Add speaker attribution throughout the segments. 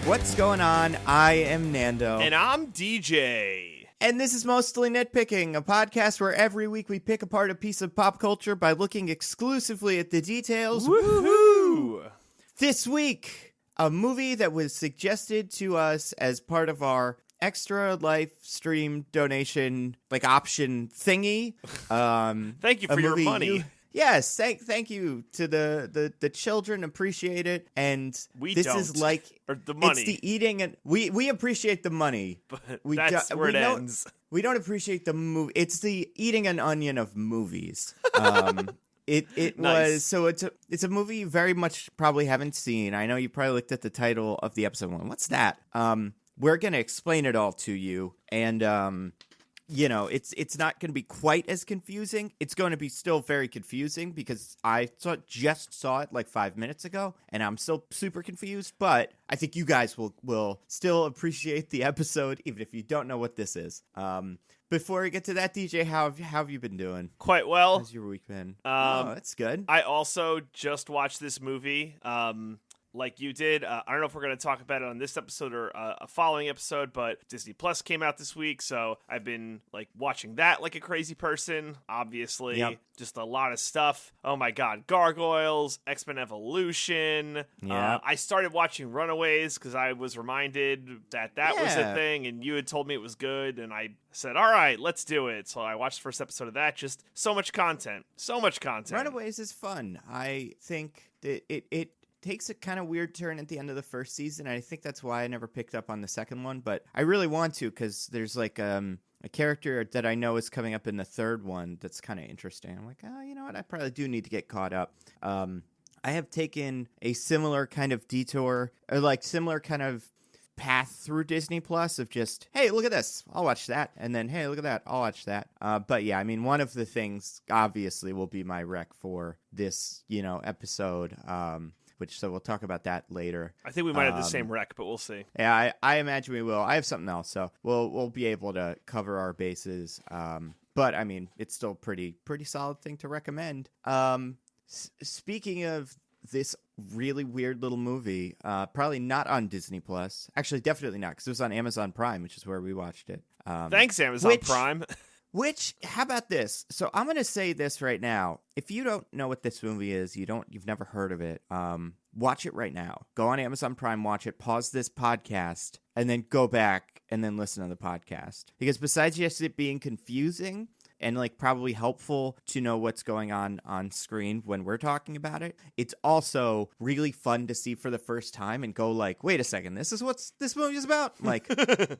Speaker 1: What's going on? I am Nando.
Speaker 2: And I'm DJ.
Speaker 1: And this is Mostly Nitpicking, a podcast where every week we pick apart a piece of pop culture by looking exclusively at the details.
Speaker 2: Woohoo!
Speaker 1: This week, a movie that was suggested to us as part of our extra live stream donation option thingy.
Speaker 2: Thank you for your money.
Speaker 1: Yes, thank you to the children. Appreciate it, and
Speaker 2: we
Speaker 1: this
Speaker 2: don't.
Speaker 1: Is like
Speaker 2: or the money.
Speaker 1: It's the eating, and we appreciate the money,
Speaker 2: but that's where it ends.
Speaker 1: We don't appreciate the movie. It's the eating an onion of movies. It
Speaker 2: Nice.
Speaker 1: was so it's a movie you very much probably haven't seen. I know you probably looked at the title of the episode one. What's that? We're gonna explain it all to you, and it's not going to be quite as confusing. It's going to be still very confusing because I just saw it like 5 minutes ago, and I'm still super confused. But I think you guys will still appreciate the episode, even if you don't know what this is. Before we get to that, DJ, how have you been doing?
Speaker 2: Quite well.
Speaker 1: How's your week been? That's good.
Speaker 2: I also just watched this movie. Like you did. I don't know if we're going to talk about it on this episode or a following episode, but Disney Plus came out this week, so I've been watching that like a crazy person, obviously.
Speaker 1: Yep.
Speaker 2: Just a lot of stuff. Oh my god, Gargoyles, X-Men Evolution.
Speaker 1: Yeah.
Speaker 2: I started watching Runaways because I was reminded that was a thing, and you had told me it was good, and I said, all right, let's do it. So I watched the first episode of that. Just so much content.
Speaker 1: Runaways is fun. I think that it takes a kind of weird turn at the end of the first season. I think that's why I never picked up on the second one, but I really want to because there's a character that I know is coming up in the third one that's kind of interesting. I'm like, oh, you know what? I probably do need to get caught up. I have taken a similar kind of detour or similar kind of path through Disney Plus of just, hey, look at this, I'll watch that, and then, hey, look at that, I'll watch that. But yeah, I mean, one of the things obviously will be my rec for this, episode. So we'll talk about that later.
Speaker 2: I think we might have the same rec, but we'll see.
Speaker 1: Yeah, I imagine we will. I have something else, so we'll be able to cover our bases. But I mean, it's still pretty solid thing to recommend. Speaking of this really weird little movie, probably not on Disney Plus. Actually, definitely not, because it was on Amazon Prime, which is where we watched it.
Speaker 2: Thanks, Amazon Prime.
Speaker 1: How about this? So I'm going to say this right now. If you don't know what this movie is, you've never heard of it, watch it right now. Go on Amazon Prime, watch it, pause this podcast, and then go back and then listen to the podcast. Because besides just it being confusing and probably helpful to know what's going on screen when we're talking about it, it's also really fun to see for the first time and go wait a second, this is what this movie is about?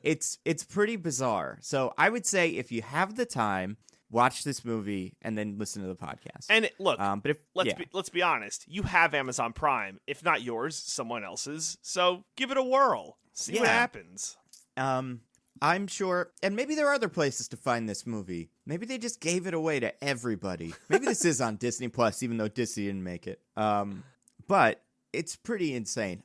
Speaker 1: It's pretty bizarre. So I would say if you have the time, watch this movie and then listen to the podcast.
Speaker 2: And look,
Speaker 1: but
Speaker 2: let's be honest, you have Amazon Prime, if not yours, someone else's. So give it a whirl. See what happens.
Speaker 1: I'm sure, and maybe there are other places to find this movie. Maybe they just gave it away to everybody. Maybe this is on Disney Plus, even though Disney didn't make it. But it's pretty insane.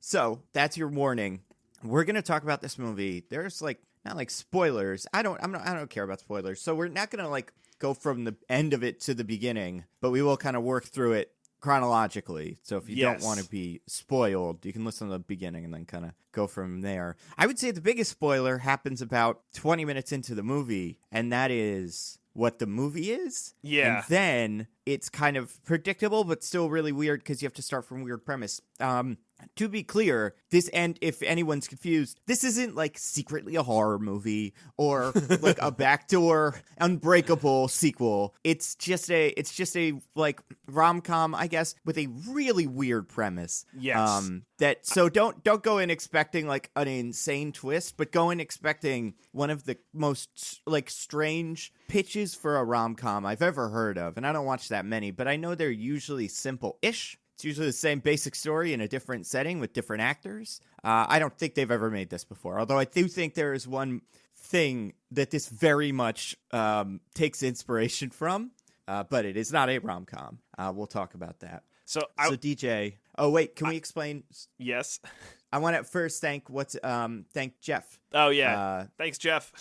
Speaker 1: So that's your warning. We're gonna talk about this movie. There's not spoilers. I don't care about spoilers. So we're not gonna go from the end of it to the beginning, but we will kind of work through it chronologically. So if you don't want to be spoiled, you can listen to the beginning and then kind of go from there. I would say the biggest spoiler happens about 20 minutes into the movie, and that is what the movie is.
Speaker 2: Yeah.
Speaker 1: And then it's kind of predictable, but still really weird because you have to start from a weird premise. To be clear, and if anyone's confused, this isn't secretly a horror movie or a backdoor Unbreakable sequel. It's just a rom-com, I guess, with a really weird premise.
Speaker 2: Yes.
Speaker 1: So don't go in expecting an insane twist, but go in expecting one of the most strange pitches for a rom-com I've ever heard of. And I don't watch that many, but I know they're usually simple-ish. It's usually the same basic story in a different setting with different actors. I don't think they've ever made this before, although I do think there is one thing that this very much takes inspiration from, but it is not a rom-com. We'll talk about that.
Speaker 2: So
Speaker 1: DJ. Oh wait, can we explain?
Speaker 2: Yes.
Speaker 1: I want to first thank Jeff.
Speaker 2: Oh yeah. Thanks, Jeff.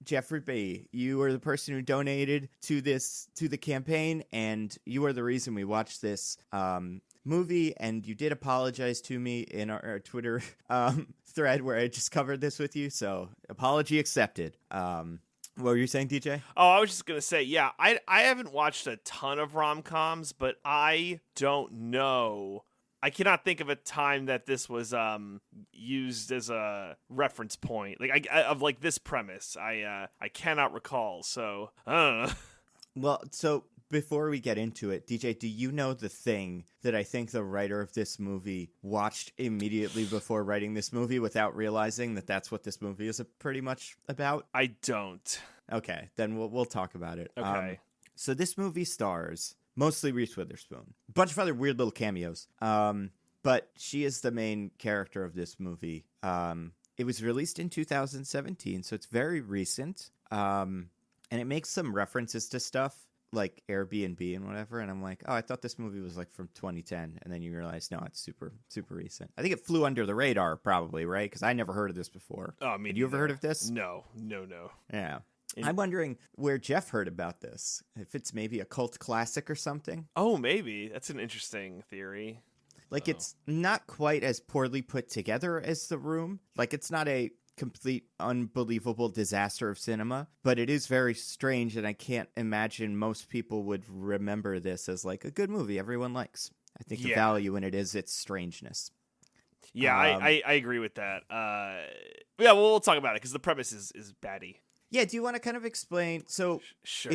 Speaker 1: Jeffrey B. You are the person who donated to the campaign, and you are the reason we watched this. movie, and you did apologize to me in our Twitter thread where I just covered this with you, so apology accepted. What were you saying, DJ?
Speaker 2: Oh, I was just going to say, yeah, I haven't watched a ton of rom-coms, but I don't know. I cannot think of a time that this was used as a reference point, like of like this premise. I cannot recall, so I don't know.
Speaker 1: Well, so before we get into it, DJ, do you know the thing that I think the writer of this movie watched immediately before writing this movie without realizing that that's what this movie is pretty much about?
Speaker 2: I don't.
Speaker 1: Okay, then we'll talk about it.
Speaker 2: Okay.
Speaker 1: So this movie stars mostly Reese Witherspoon, a bunch of other weird little cameos, but she is the main character of this movie. It was released in 2017, so it's very recent, and it makes some references to stuff like Airbnb and whatever, and I'm like, oh, I thought this movie was like from 2010, and then you realize, no, it's super, super recent. I think it flew under the radar, probably, right? Because I never heard of this before.
Speaker 2: Oh, I mean,
Speaker 1: had you ever heard of this?
Speaker 2: No.
Speaker 1: Yeah. I'm wondering where Jeff heard about this. If it's maybe a cult classic or something.
Speaker 2: Oh, maybe. That's an interesting theory.
Speaker 1: Like, it's not quite as poorly put together as The Room. Like, it's not a complete unbelievable disaster of cinema, but it is very strange, and I can't imagine most people would remember this as like a good movie everyone likes. I think the value in it is its strangeness.
Speaker 2: Yeah, I agree with that. Yeah, well, we'll talk about it because the premise is batty.
Speaker 1: Yeah, do you want to kind of explain? So
Speaker 2: Sure.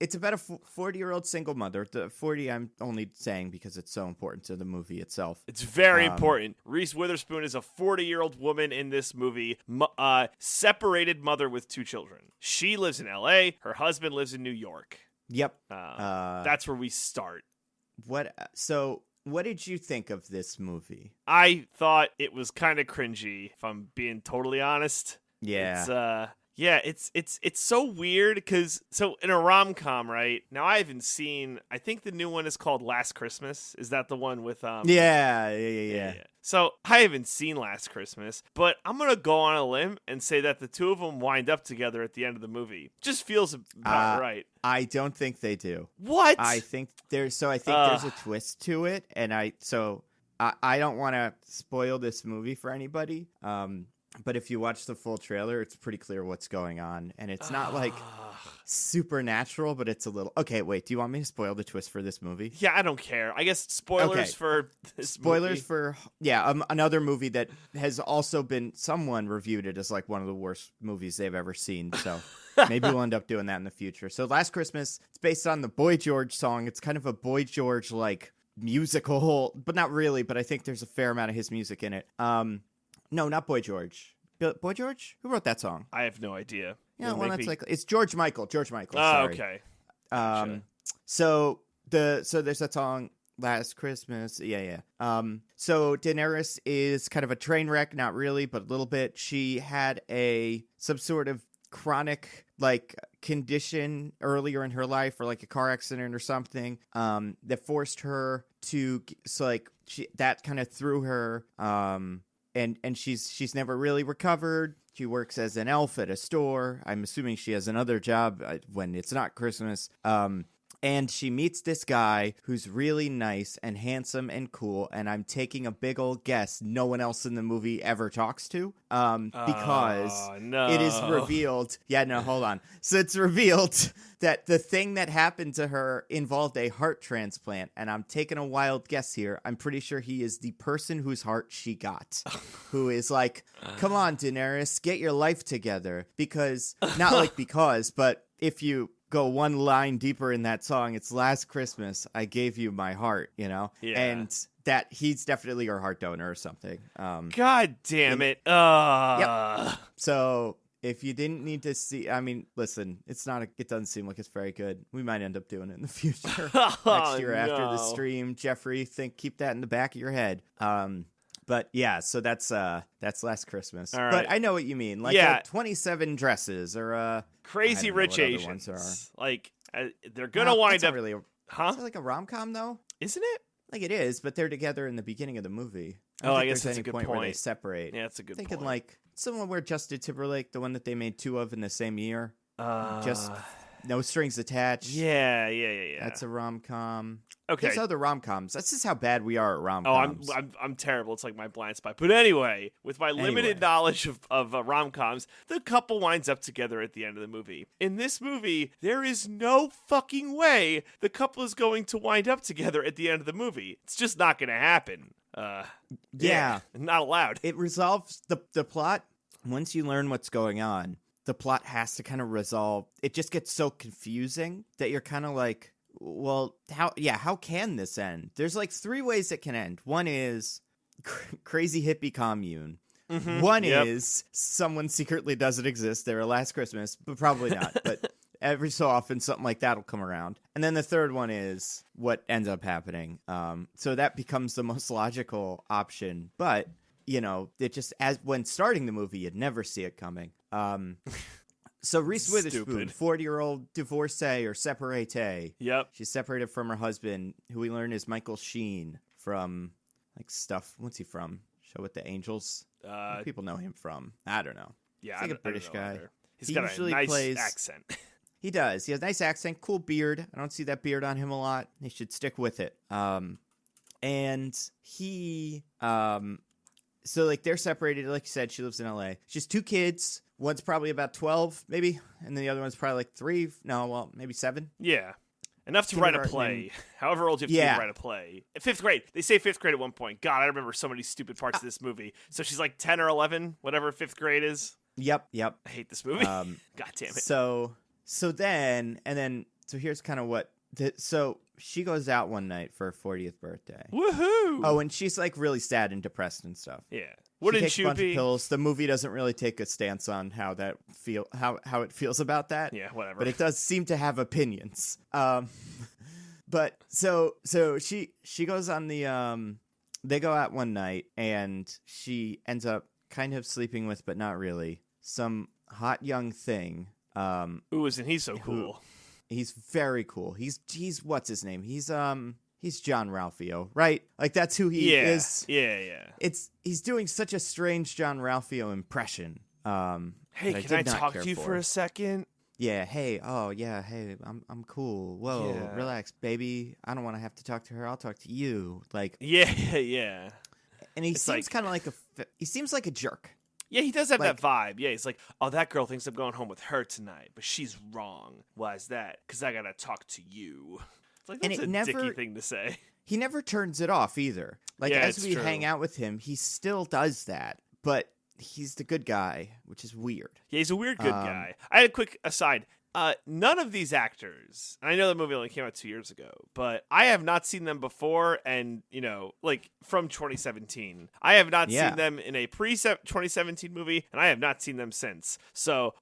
Speaker 1: It's about a 40-year-old single mother. The 40 I'm only saying because it's so important to the movie itself.
Speaker 2: It's very important. Reese Witherspoon is a 40-year-old woman in this movie, separated mother with 2 children. She lives in L.A. Her husband lives in New York.
Speaker 1: Yep.
Speaker 2: That's where we start.
Speaker 1: So what did you think of this movie?
Speaker 2: I thought it was kind of cringy, if I'm being totally honest.
Speaker 1: Yeah.
Speaker 2: It's so weird because in a rom-com, right? Now I haven't seen. I think the new one is called Last Christmas. Is that the one with
Speaker 1: Yeah.
Speaker 2: So I haven't seen Last Christmas, but I'm gonna go on a limb and say that the two of them wind up together at the end of the movie. Just feels about right.
Speaker 1: I don't think they do.
Speaker 2: What?
Speaker 1: I think there's a twist to it, and I don't want to spoil this movie for anybody. But if you watch the full trailer, it's pretty clear what's going on. And it's not like supernatural, but it's a little... Okay, wait, do you want me to spoil the twist for this movie?
Speaker 2: Yeah, I don't care. I guess spoilers for this
Speaker 1: Spoilers
Speaker 2: movie.
Speaker 1: for... Yeah, another movie that has also been... Someone reviewed it as like one of the worst movies they've ever seen. So maybe we'll end up doing that in the future. So Last Christmas, it's based on the Boy George song. It's kind of a Boy George like musical, but not really. But I think there's a fair amount of his music in it. No, not Boy George. Boy George? Who wrote that song?
Speaker 2: I have no idea.
Speaker 1: Yeah, well, that's like it's George Michael. George Michael.
Speaker 2: Oh,
Speaker 1: sorry.
Speaker 2: okay.
Speaker 1: Gotcha. So there's that song Last Christmas. Yeah. So Daenerys is kind of a train wreck, not really, but a little bit. She had some sort of chronic like condition earlier in her life, or like a car accident or something, that forced her to that kind of threw her. And she's never really recovered. She works as an elf at a store. I'm assuming she has another job when it's not Christmas. And she meets this guy who's really nice and handsome and cool. And I'm taking a big old guess no one else in the movie ever talks to. Because it is revealed. Yeah, no, hold on. So it's revealed that the thing that happened to her involved a heart transplant. And I'm taking a wild guess here. I'm pretty sure he is the person whose heart she got. Who is like, come on, Daenerys, get your life together. Because, but if you go one line deeper in that song, it's Last Christmas, I gave you my heart, you know?
Speaker 2: Yeah.
Speaker 1: And that he's definitely your heart donor or something.
Speaker 2: God damn it.
Speaker 1: Yep. So if you didn't need to see, I mean, listen, it doesn't seem like it's very good. We might end up doing it in the future. Next year after the stream. Jeffrey, keep that in the back of your head. But yeah, so that's Last Christmas.
Speaker 2: All right.
Speaker 1: But I know what you mean. Like 27 dresses or
Speaker 2: Crazy Rich Asians. Like they're gonna wind up.
Speaker 1: Really
Speaker 2: huh?
Speaker 1: Is it like a rom-com though?
Speaker 2: Isn't it?
Speaker 1: Like it is, but they're together in the beginning of the movie.
Speaker 2: I guess that's a good
Speaker 1: point where they
Speaker 2: point.
Speaker 1: separate.
Speaker 2: Yeah, that's a good point.
Speaker 1: Thinking like someone where Justin Timberlake, the one that they made 2 of in the same year. No Strings Attached.
Speaker 2: Yeah.
Speaker 1: That's a rom-com.
Speaker 2: Okay.
Speaker 1: There's other rom-coms. That's just how bad we are at
Speaker 2: Oh,
Speaker 1: rom-coms.
Speaker 2: I'm terrible. It's like my blind spot. But anyway, with my limited knowledge of rom-coms, the couple winds up together at the end of the movie. In this movie, there is no fucking way the couple is going to wind up together at the end of the movie. It's just not going to happen.
Speaker 1: Yeah.
Speaker 2: Not allowed.
Speaker 1: It resolves the plot. Once you learn what's going on, the plot has to kind of resolve. It just gets so confusing that you're kind of like, well, how can this end? There's like 3 ways it can end. One is crazy hippie commune.
Speaker 2: Mm-hmm.
Speaker 1: One is someone secretly doesn't exist. They're a Last Christmas, but probably not. But every so often something like that will come around. And then the third one is what ends up happening. So that becomes the most logical option. But, you know, it just, as when starting the movie, you'd never see it coming. So Reese Witherspoon, 40-year-old divorcee or separate.
Speaker 2: Yep.
Speaker 1: She's separated from her husband, who we learn is Michael Sheen from, like, stuff. What's he from? Show with the Angels? What do people know him from? I don't know.
Speaker 2: Yeah,
Speaker 1: he's like a British guy.
Speaker 2: Either. He's got a nice accent.
Speaker 1: He does. He has a nice accent, cool beard. I don't see that beard on him a lot. He should stick with it. And he, so, like, they're separated. Like you said, she lives in LA. She has 2 kids. One's probably about 12, maybe. And then the other one's probably like 3. No, well, maybe 7.
Speaker 2: Yeah. Enough to write a play. However old you have to be to write a play. 5th grade. They say 5th grade at one point. God, I remember so many stupid parts of this movie. So she's like 10 or 11, whatever 5th grade is.
Speaker 1: Yep.
Speaker 2: I hate this movie. God damn it.
Speaker 1: So here's kind of what. So she goes out one night for her 40th birthday.
Speaker 2: Woohoo!
Speaker 1: Oh, and she's like really sad and depressed and stuff.
Speaker 2: Yeah.
Speaker 1: Wouldn't she takes a bunch of pills. The movie doesn't really take a stance on how it feels about that.
Speaker 2: Yeah, whatever.
Speaker 1: But it does seem to have opinions. But so she goes on the they go out one night and she ends up kind of sleeping with, but not really, some hot young thing.
Speaker 2: Ooh, isn't he so cool?
Speaker 1: He's very cool. He's what's his name? He's Jon Ralphio, right? Like that's who he is.
Speaker 2: Yeah.
Speaker 1: He's doing such a strange Jon Ralphio impression.
Speaker 2: Hey, can I talk to you for a second?
Speaker 1: Yeah. Hey. Oh, yeah. Hey, I'm cool. Whoa, relax, baby. I don't want to have to talk to her. I'll talk to you. Like.
Speaker 2: Yeah.
Speaker 1: And he seems kind of like he seems like a jerk.
Speaker 2: Yeah, he does have that vibe. Yeah, he's like, oh, that girl thinks I'm going home with her tonight, but she's wrong. Why is that? Because I gotta talk to you. It's like, that's a dicky thing to say.
Speaker 1: He never turns it off either. Like, as we hang out with him, he still does that, but he's the good guy, which is weird.
Speaker 2: Yeah, he's a weird good guy. I had a quick aside. None of these actors, and I know the movie only came out 2 years ago, but I have not seen them before, and, you know, like, from 2017. I have not seen them in a pre-2017 movie, and I have not seen them since. So,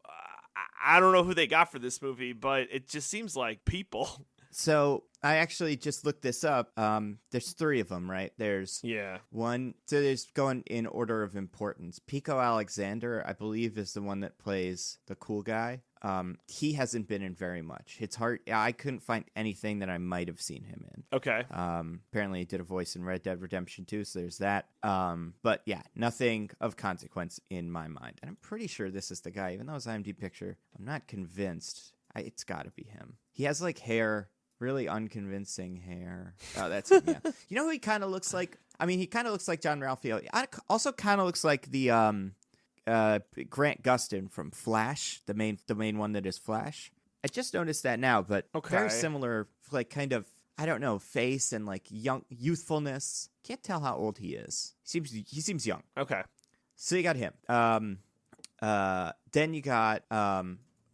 Speaker 2: I don't know who they got for this movie, but it just seems like people.
Speaker 1: So, I actually just looked this up. There's 3 of them, right? There's one. So, there's going in order of importance. Pico Alexander, I believe, is the one that plays the cool guy. He hasn't been in very much. It's hard. I couldn't find anything that I might have seen him in.
Speaker 2: Okay.
Speaker 1: Apparently he did a voice in Red Dead Redemption 2, so there's that. But yeah, nothing of consequence in my mind. And I'm pretty sure this is the guy, even though it's an IMDb picture. I'm not convinced. It's got to be him. He has like hair, really unconvincing hair. Oh, that's him, yeah. You know who he kind of looks like? I mean, he kind of looks like Jon Ralphio. Also kind of looks like the Grant Gustin from Flash, the main one that is Flash. I just noticed that now, but very similar, like kind of, I don't know, face and like young youthfulness. Can't tell how old he is. He seems young.
Speaker 2: Okay.
Speaker 1: So you got him. Then you got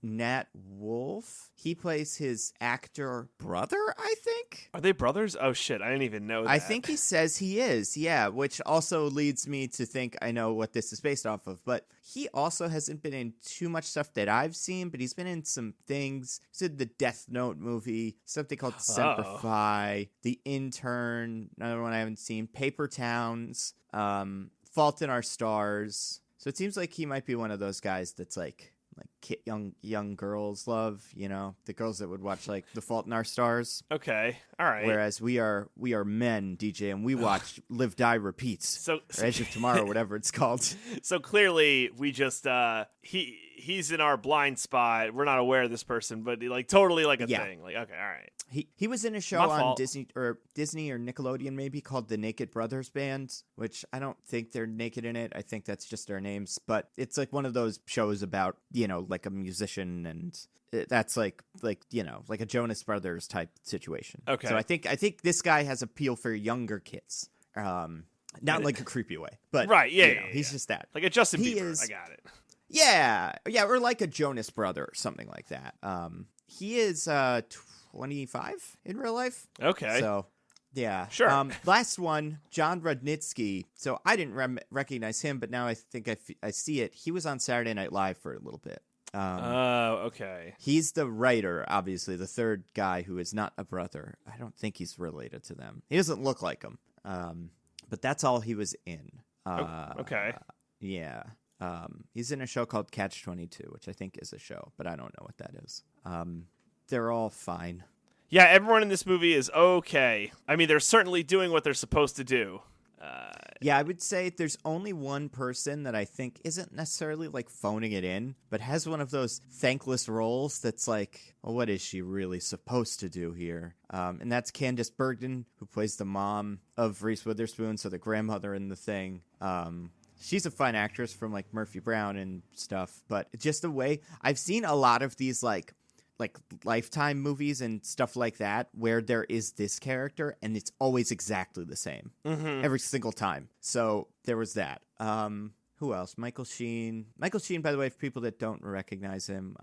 Speaker 1: Nat Wolff. He plays his actor brother, I think.
Speaker 2: Are they brothers? Oh, shit. I didn't even know that.
Speaker 1: I think he says he is, yeah, which also leads me to think I know what this is based off of. But he also hasn't been in too much stuff that I've seen, but he's been in some things. He's in the Death Note movie, something called Semper Fi, The Intern, another one I haven't seen, Paper Towns, Fault in Our Stars. So it seems like he might be one of those guys that's like young girls love, you know, the girls that would watch like The Fault in Our Stars.
Speaker 2: Okay, all right.
Speaker 1: Whereas we are men, DJ, and we watch Live, Die, Repeats. So Edge of Tomorrow, whatever it's called.
Speaker 2: So clearly, we just he he's in our blind spot. We're not aware of this person, but like totally like a
Speaker 1: Yeah.
Speaker 2: thing. Like, okay, all right.
Speaker 1: He was in a show
Speaker 2: My
Speaker 1: on
Speaker 2: fault.
Speaker 1: Disney or Nickelodeon maybe called The Naked Brothers Band, which I don't think they're naked in it. I think that's just their names, but it's like one of those shows about, like a musician, and that's like like a Jonas Brothers type situation.
Speaker 2: Okay.
Speaker 1: So I think this guy has appeal for younger kids. Not in like a creepy way, but
Speaker 2: Right, yeah,
Speaker 1: he's just that.
Speaker 2: Like a Justin
Speaker 1: He
Speaker 2: Bieber.
Speaker 1: is-
Speaker 2: I got it.
Speaker 1: Yeah, or like a Jonas brother or something like that. He is 25 in real life.
Speaker 2: Okay.
Speaker 1: So, yeah.
Speaker 2: Sure.
Speaker 1: Last one, Jon Rudnitsky. So I didn't recognize him, but now I think I see it. He was on Saturday Night Live for a little bit.
Speaker 2: Okay.
Speaker 1: He's the writer, obviously, the third guy who is not a brother. I don't think he's related to them. He doesn't look like him. But that's all he was in.
Speaker 2: Okay.
Speaker 1: Yeah. He's in a show called Catch-22, which I think is a show, but I don't know what that is. They're all fine.
Speaker 2: Yeah, everyone in this movie is okay. I mean, they're certainly doing what they're supposed to do.
Speaker 1: Yeah, I would say there's only one person that I think isn't necessarily like phoning it in, but has one of those thankless roles that's like, well, what is she really supposed to do here? And that's Candice Bergen, who plays the mom of Reese Witherspoon, so the grandmother in the thing. She's a fine actress from like Murphy Brown and stuff, but just the way I've seen a lot of these like Lifetime movies and stuff like that where there is this character and it's always exactly the same every single time. So there was that. Who else? Michael Sheen. Michael Sheen, by the way, for people that don't recognize him,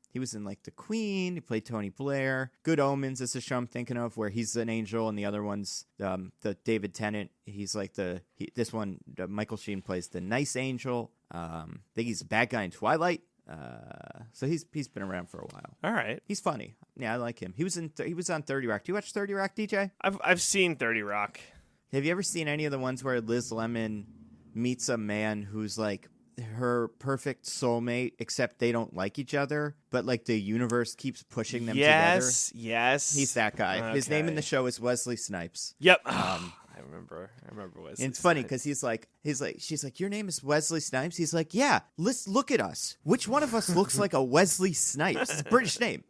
Speaker 1: he was in like The Queen. He played Tony Blair. Good Omens is the show I'm thinking of where he's an angel, and the other one's the David Tennant. He's like this one. Michael Sheen plays the nice angel. I think he's a bad guy in Twilight. So he's been around for a while.
Speaker 2: All right.
Speaker 1: He's funny. Yeah, I like him. He was on 30 Rock. Do you watch 30 Rock, DJ?
Speaker 2: I've seen 30 Rock.
Speaker 1: Have you ever seen any of the ones where Liz Lemon meets a man who's like her perfect soulmate, except they don't like each other, but like the universe keeps pushing them together?
Speaker 2: Yes.
Speaker 1: He's that guy.
Speaker 2: Okay.
Speaker 1: His name in the show is Wesley Snipes.
Speaker 2: Yep. I remember Wesley.
Speaker 1: And it's funny because she's like, your name is Wesley Snipes? He's like, yeah, let's look at us. Which one of us looks like a Wesley Snipes? It's a British name.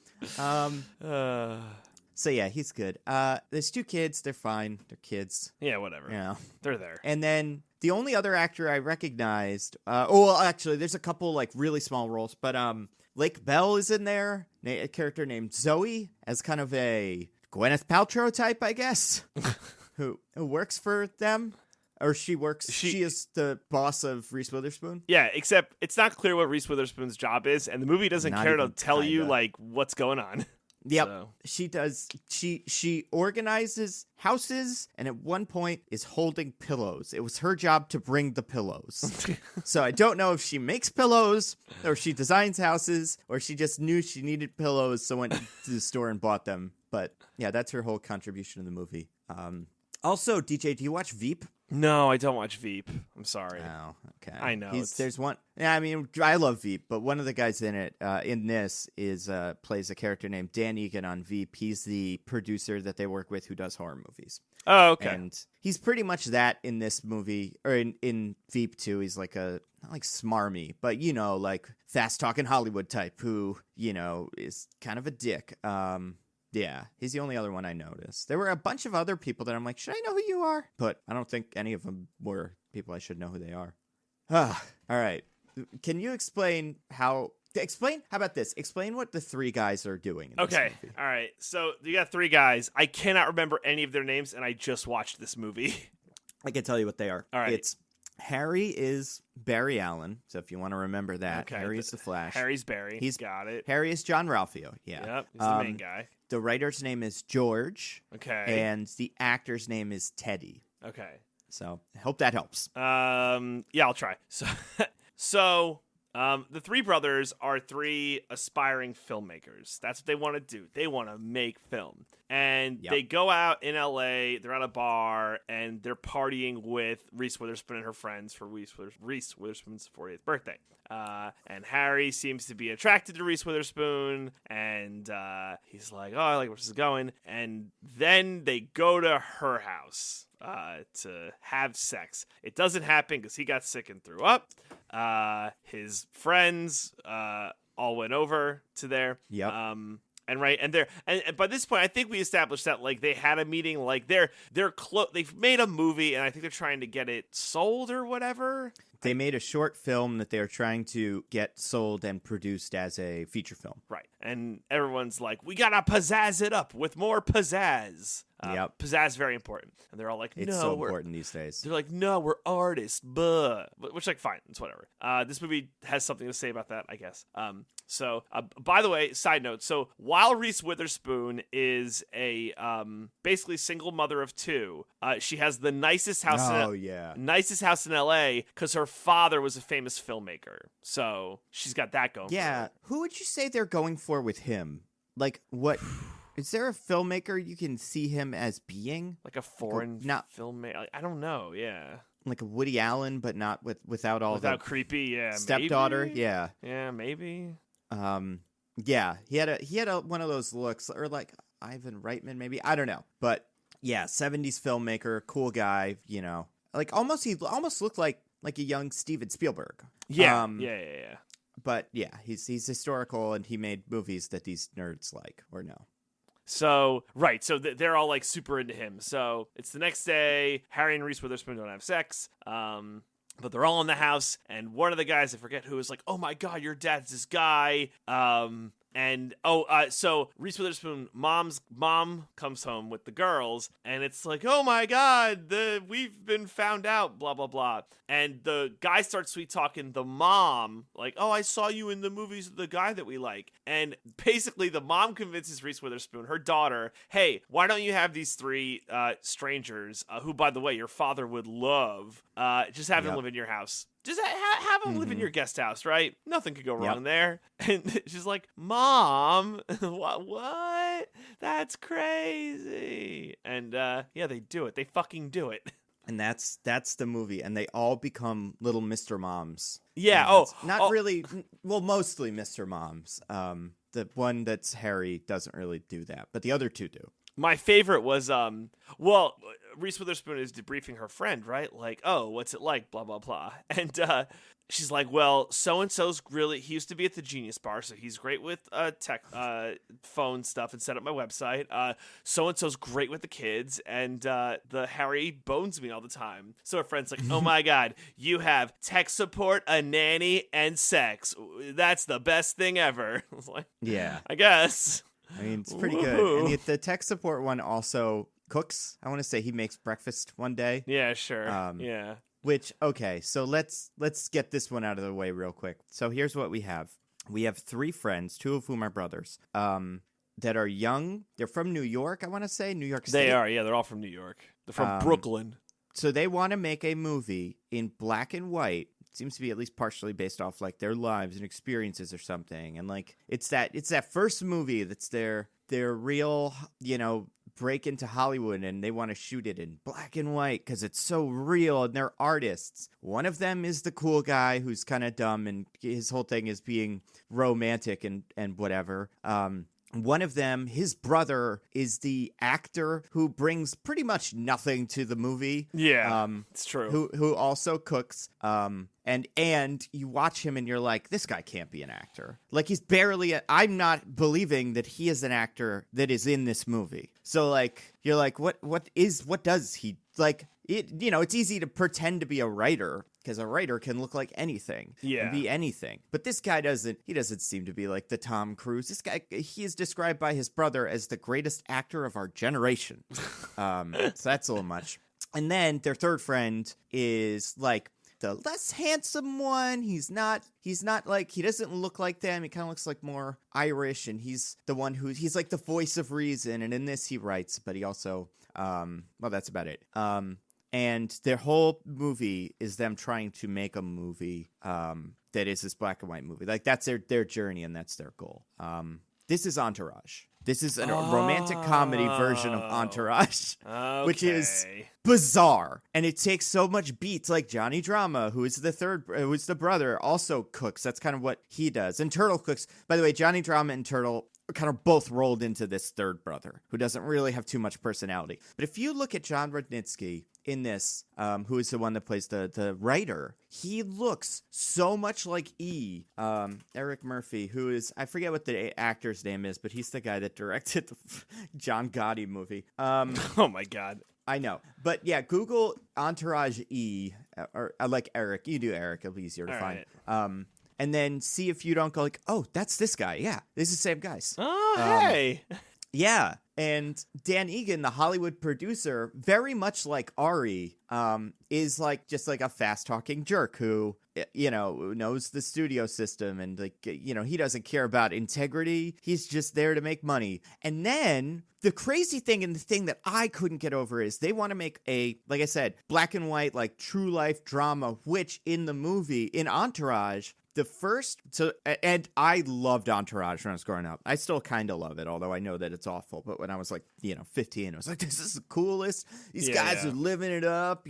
Speaker 1: So yeah, he's good. There's two kids. They're fine. They're kids.
Speaker 2: Yeah, whatever.
Speaker 1: Yeah.
Speaker 2: They're there.
Speaker 1: And then the only other actor I recognized, well, actually, there's a couple like really small roles, but Lake Bell is in there, a character named Zoe, as kind of a Gwyneth Paltrow type, I guess, who works for them. Or she is the boss of Reese Witherspoon.
Speaker 2: Yeah, except it's not clear what Reese Witherspoon's job is, and the movie doesn't
Speaker 1: Not
Speaker 2: care to
Speaker 1: even
Speaker 2: tell you
Speaker 1: kinda.
Speaker 2: like what's going on.
Speaker 1: Yep.
Speaker 2: So.
Speaker 1: She does. She organizes houses, and at one point is holding pillows. It was her job to bring the pillows. So I don't know if she makes pillows, or she designs houses, or she just knew she needed pillows, so went to the store and bought them. But yeah, that's her whole contribution to the movie. Also, DJ, do you watch Veep?
Speaker 2: No, I don't watch Veep. I'm sorry.
Speaker 1: Oh, okay.
Speaker 2: I know.
Speaker 1: There's one. Yeah, I mean, I love Veep, but one of the guys in it, in this, is plays a character named Dan Egan on Veep. He's the producer that they work with who does horror movies.
Speaker 2: Oh, okay.
Speaker 1: And he's pretty much that in this movie, or in Veep too. He's like not like smarmy, but like fast talking Hollywood type who is kind of a dick. Yeah, he's the only other one I noticed. There were a bunch of other people that I'm like, should I know who you are? But I don't think any of them were people I should know who they are. All right. Can you explain how about this? Explain what the three guys are doing in this movie.
Speaker 2: All right. So you got three guys. I cannot remember any of their names, and I just watched this movie.
Speaker 1: I can tell you what they are.
Speaker 2: All right.
Speaker 1: It's Harry is Barry Allen, so if you want to remember that,
Speaker 2: Okay.
Speaker 1: Harry is the Flash.
Speaker 2: Harry's Barry. Got it.
Speaker 1: Harry is John Ralphio. Yeah.
Speaker 2: Yep. He's the main guy.
Speaker 1: The writer's name is George.
Speaker 2: Okay.
Speaker 1: And the actor's name is Teddy.
Speaker 2: Okay.
Speaker 1: So I hope that helps.
Speaker 2: Yeah, I'll try. So the three brothers are three aspiring filmmakers. That's what they want to do. They want to make film. And they go out in LA, they're at a bar, and they're partying with Reese Witherspoon and her friends for Reese Witherspoon's 40th birthday. And Harry seems to be attracted to Reese Witherspoon, and he's like, oh, I like where this is going. And then they go to her house to have sex. It doesn't happen because he got sick and threw up. his friends all went over to there.
Speaker 1: Yep.
Speaker 2: And by this point, I think we established that like they had a meeting, like they've made a movie, and I think they're trying to get it sold or whatever.
Speaker 1: They made a short film that they were trying to get sold and produced as a feature film.
Speaker 2: Right. And everyone's like, we gotta pizzazz it up with more pizzazz.
Speaker 1: Yep.
Speaker 2: Pizzazz, very important. And they're all like,
Speaker 1: It's
Speaker 2: no,
Speaker 1: so important these days.
Speaker 2: They're like, no, we're artists, but which, like, fine, it's whatever. This movie has something to say about that, I guess. So, by the way, side note. So, while Reese Witherspoon is a basically single mother of two, she has the nicest house. Nicest house in L.A. because her father was a famous filmmaker. So she's got that going.
Speaker 1: Yeah. Who would you say they're going for with him? Like, what? Is there a filmmaker you can see him as being?
Speaker 2: Like a foreign filmmaker? I don't know, yeah.
Speaker 1: Like a Woody Allen, but not without the
Speaker 2: creepy, yeah.
Speaker 1: Stepdaughter,
Speaker 2: maybe?
Speaker 1: yeah.
Speaker 2: Yeah, maybe.
Speaker 1: Yeah, he had a one of those looks, or like Ivan Reitman, maybe. I don't know. But yeah, 70s filmmaker, cool guy, you know. Like he almost looked like a young Steven Spielberg.
Speaker 2: Yeah.
Speaker 1: But yeah, he's historical, and he made movies that these nerds like or no.
Speaker 2: So, right, so they're all, like, super into him. So, it's the next day, Harry and Reese Witherspoon don't have sex, but they're all in the house, and one of the guys, I forget who, is like, oh my god, your dad's this guy, so Reese Witherspoon, mom's mom comes home with the girls, and it's like, oh my god, we've been found out, blah, blah, blah. And the guy starts sweet talking the mom, like, oh, I saw you in the movies of the guy that we like. And basically the mom convinces Reese Witherspoon, her daughter, hey, why don't you have these three strangers, who, by the way, your father would love, just have them live in your house. Just have them live in your guest house, right? Nothing could go wrong there. And she's like, Mom, what? That's crazy. And they do it. They fucking do it.
Speaker 1: And that's the movie, and they all become little Mr. Moms.
Speaker 2: Yeah.
Speaker 1: Really. Well, mostly Mr. Moms. The one that's Harry doesn't really do that, but the other two do.
Speaker 2: My favorite was, Reese Witherspoon is debriefing her friend, right? Like, oh, what's it like? Blah, blah, blah. And she's like, well, so-and-so's he used to be at the Genius Bar, so he's great with tech, phone stuff and set up my website. So-and-so's great with the kids, and the Harry bones me all the time. So her friend's like, oh my god, you have tech support, a nanny, and sex. That's the best thing ever. I was like, yeah, I guess.
Speaker 1: I mean, it's pretty good. And the tech support one also cooks. I want to say he makes breakfast one day.
Speaker 2: Yeah, sure. Yeah.
Speaker 1: Which, okay, so let's get this one out of the way real quick. So here's what we have. We have three friends, two of whom are brothers, that are young. They're from New York, I want to say, New York City.
Speaker 2: They are, yeah. They're all from New York. They're from Brooklyn.
Speaker 1: So they want to make a movie in black and white. Seems to be at least partially based off like their lives and experiences or something. And like it's that first movie that's their real, break into Hollywood, and they want to shoot it in black and white because it's so real, and they're artists. One of them is the cool guy who's kind of dumb, and his whole thing is being romantic and whatever. One of them, his brother, is the actor who brings pretty much nothing to the movie.
Speaker 2: Yeah, it's true.
Speaker 1: Who also cooks. And you watch him and you're like, this guy can't be an actor. Like he's barely. I'm not believing that he is an actor that is in this movie. So like you're like, what does he like? It's easy to pretend to be a writer because a writer can look like anything, and be anything. But this guy doesn't. He doesn't seem to be like the Tom Cruise. This guy, he is described by his brother as the greatest actor of our generation. So that's a little much. And then their third friend is like the less handsome one. He's not like, he doesn't look like them. He kind of looks like more Irish, and he's the one he's like the voice of reason. And in this he writes, but he also, that's about it. And their whole movie is them trying to make a movie, that is this black and white movie. Like that's their journey, and that's their goal. This is Entourage. This is a romantic comedy version of Entourage, which is bizarre. And it takes so much beats. Like Johnny Drama, who's the brother, also cooks. That's kind of what he does. And Turtle cooks. By the way, Johnny Drama and Turtle kind of both rolled into this third brother who doesn't really have too much personality. But if you look at Jon Rudnitsky in this, who is the one that plays the writer, he looks so much like Eric Murphy, who is, I forget what the actor's name is, but he's the guy that directed the John Gotti movie.
Speaker 2: Oh my God.
Speaker 1: I know. But yeah, Google Entourage or I like Eric. You do Eric, it'll be easier to find.
Speaker 2: Right.
Speaker 1: And then see if you don't go like, oh, that's this guy. Yeah, this is the same guys.
Speaker 2: Oh, hey.
Speaker 1: Yeah. And Dan Egan, the Hollywood producer, very much like Ari, is like just like a fast talking jerk who, knows the studio system and like, he doesn't care about integrity. He's just there to make money. And then the crazy thing and the thing that I couldn't get over is they want to make a, like I said, black and white, like true life drama, which in the movie, in Entourage, and I loved Entourage when I was growing up. I still kind of love it, although I know that it's awful. But when I was like, 15, I was like, this is the coolest. These guys are living it up,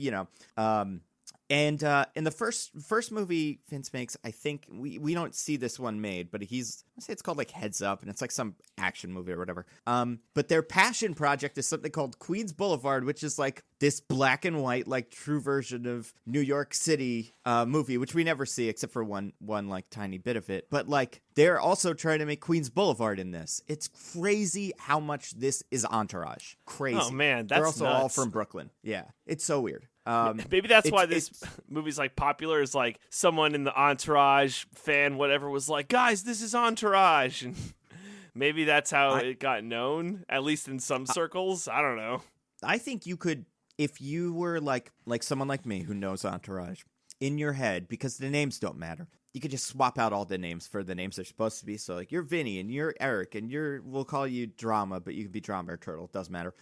Speaker 1: And in the first movie Vince makes, I think we don't see this one made, but I say it's called like Heads Up, and it's like some action movie or whatever. But their passion project is something called Queens Boulevard, which is like this black and white, like true version of New York City movie, which we never see except for one like tiny bit of it. But like they're also trying to make Queens Boulevard in this. It's crazy how much this is Entourage. Crazy.
Speaker 2: Oh man, that's
Speaker 1: they're also
Speaker 2: nuts.
Speaker 1: all from Brooklyn. Yeah, it's so weird.
Speaker 2: Maybe that's why this movie's like popular, is like someone in the Entourage fan, whatever, was like, guys, this is Entourage. And maybe that's how it got known, at least in some circles. I don't know.
Speaker 1: I think you could, if you were like someone like me who knows Entourage, in your head, because the names don't matter, you could just swap out all the names for the names they're supposed to be. So like you're Vinny and you're Eric and we'll call you Drama, but you can be Drama or Turtle. It doesn't matter.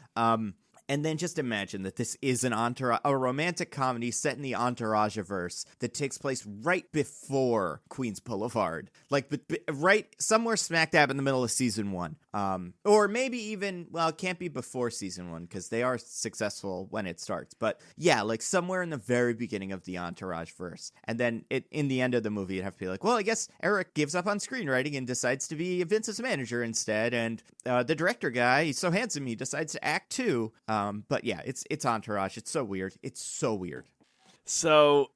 Speaker 1: And then just imagine that this is a romantic comedy set in the Entourage-averse that takes place right before Queens Boulevard. Like, right somewhere smack dab in the middle of season 1. Or maybe even, well, it can't be before season 1 because they are successful when it starts. But yeah, like somewhere in the very beginning of the Entourage-verse. And then in the end of the movie, you'd have to be like, well, I guess Eric gives up on screenwriting and decides to be Vince's manager instead. And the director guy, he's so handsome, he decides to act too. But yeah, it's Entourage. It's so weird. It's so weird.
Speaker 2: So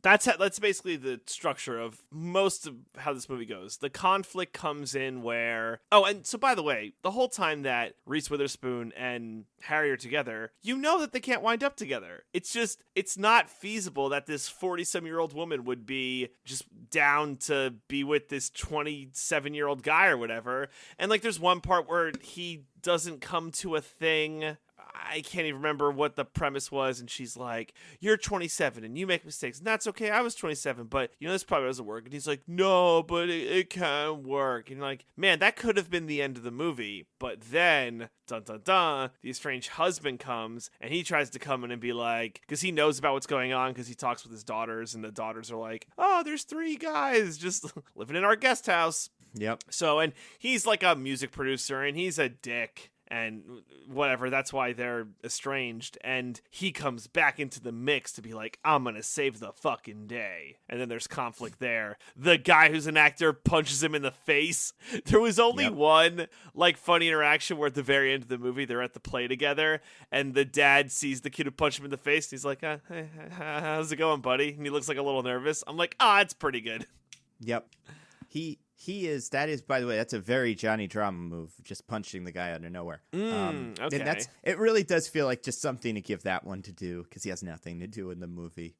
Speaker 2: that's basically the structure of most of how this movie goes. The conflict comes in where... Oh, and so by the way, the whole time that Reese Witherspoon and Harry are together, you know that they can't wind up together. It's just, it's not feasible that this 40-some-year-old woman would be just down to be with this 27-year-old guy or whatever. And like there's one part where he doesn't come to a thing... I can't even remember what the premise was, and she's like, you're 27 and you make mistakes, and that's okay, I was 27, but this probably doesn't work. And he's like, no, but it can work. And you're like, man, that could have been the end of the movie. But then dun dun dun, the estranged husband comes and he tries to come in and be like, because he knows about what's going on, because he talks with his daughters, and the daughters are like, oh, there's 3 guys just living in our guest house.
Speaker 1: Yep.
Speaker 2: So, and he's like a music producer and he's a dick and whatever, that's why they're estranged, and he comes back into the mix to be like, I'm gonna save the fucking day. And then there's conflict there. The guy who's an actor punches him in the face. There was only one like funny interaction where at the very end of the movie they're at the play together and the dad sees the kid who punched him in the face and he's like, hey, how's it going, buddy? And he looks like a little nervous. I'm like, it's pretty good.
Speaker 1: Yep. That is, by the way, that's a very Johnny Drama move, just punching the guy out of nowhere.
Speaker 2: Okay.
Speaker 1: And it really does feel like just something to give that one to do, because he has nothing to do in the movie.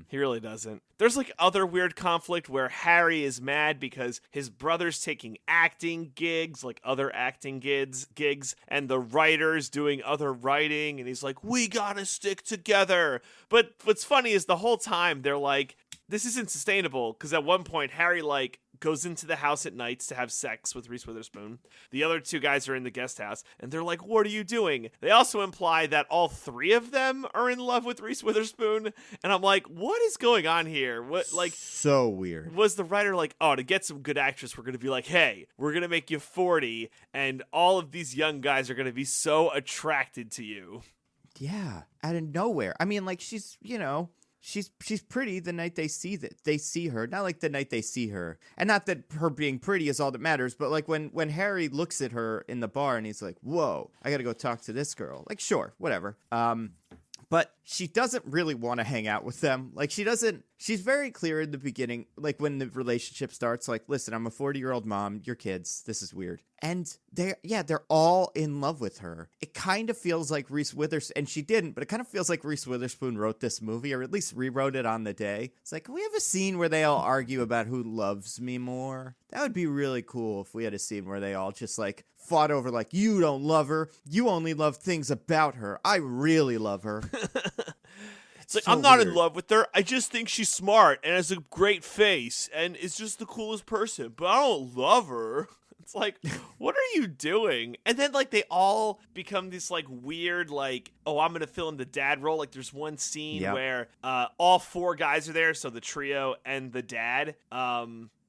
Speaker 2: He really doesn't. There's like other weird conflict where Harry is mad because his brother's taking acting gigs, like other acting gigs, and the writer's doing other writing, and he's like, we gotta stick together. But what's funny is the whole time they're like, this isn't sustainable, because at one point Harry like goes into the house at nights to have sex with Reese Witherspoon. The other 2 guys are in the guest house, and they're like, what are you doing? They also imply that all 3 of them are in love with Reese Witherspoon, and I'm like, what is going on here? What, like,
Speaker 1: so weird.
Speaker 2: Was the writer like, to get some good actress, we're going to be like, hey, we're going to make you 40, and all of these young guys are going to be so attracted to you.
Speaker 1: Yeah, out of nowhere. I mean, like, she's She's pretty the night they see her. Not like the night they see her. And not that her being pretty is all that matters, but like when Harry looks at her in the bar and he's like, whoa, I gotta go talk to this girl. Like, sure, whatever. but she doesn't really want to hang out with them. Like, she's very clear in the beginning, like when the relationship starts, like, listen, I'm a 40-year-old mom, you're kids, this is weird. And they're all in love with her. It kind of feels like Reese Witherspoon, and she didn't, but it kind of feels like Reese Witherspoon wrote this movie, or at least rewrote it on the day. It's like, can we have a scene where they all argue about who loves me more? That would be really cool if we had a scene where they all just like fought over like, you don't love her, you only love things about her, I really love her.
Speaker 2: It's like,
Speaker 1: so
Speaker 2: I'm not
Speaker 1: weird.
Speaker 2: in love with her. I just think she's smart and has a great face and is just the coolest person, but I don't love her. It's like, what are you doing? And then, like, they all become this, like, weird, like, oh, I'm going to fill in the dad role. Like, there's one scene where all 4 guys are there, so the trio and the dad.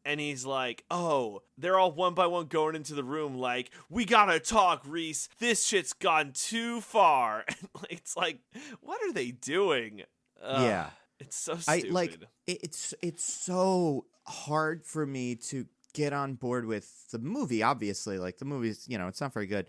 Speaker 2: And he's like, oh, they're all one by one going into the room like, we gotta talk, Reese. This shit's gone too far. And it's like, what are they doing?
Speaker 1: Yeah.
Speaker 2: It's so stupid.
Speaker 1: It's so hard for me to get on board with the movie, obviously. Like, the movie's, it's not very good.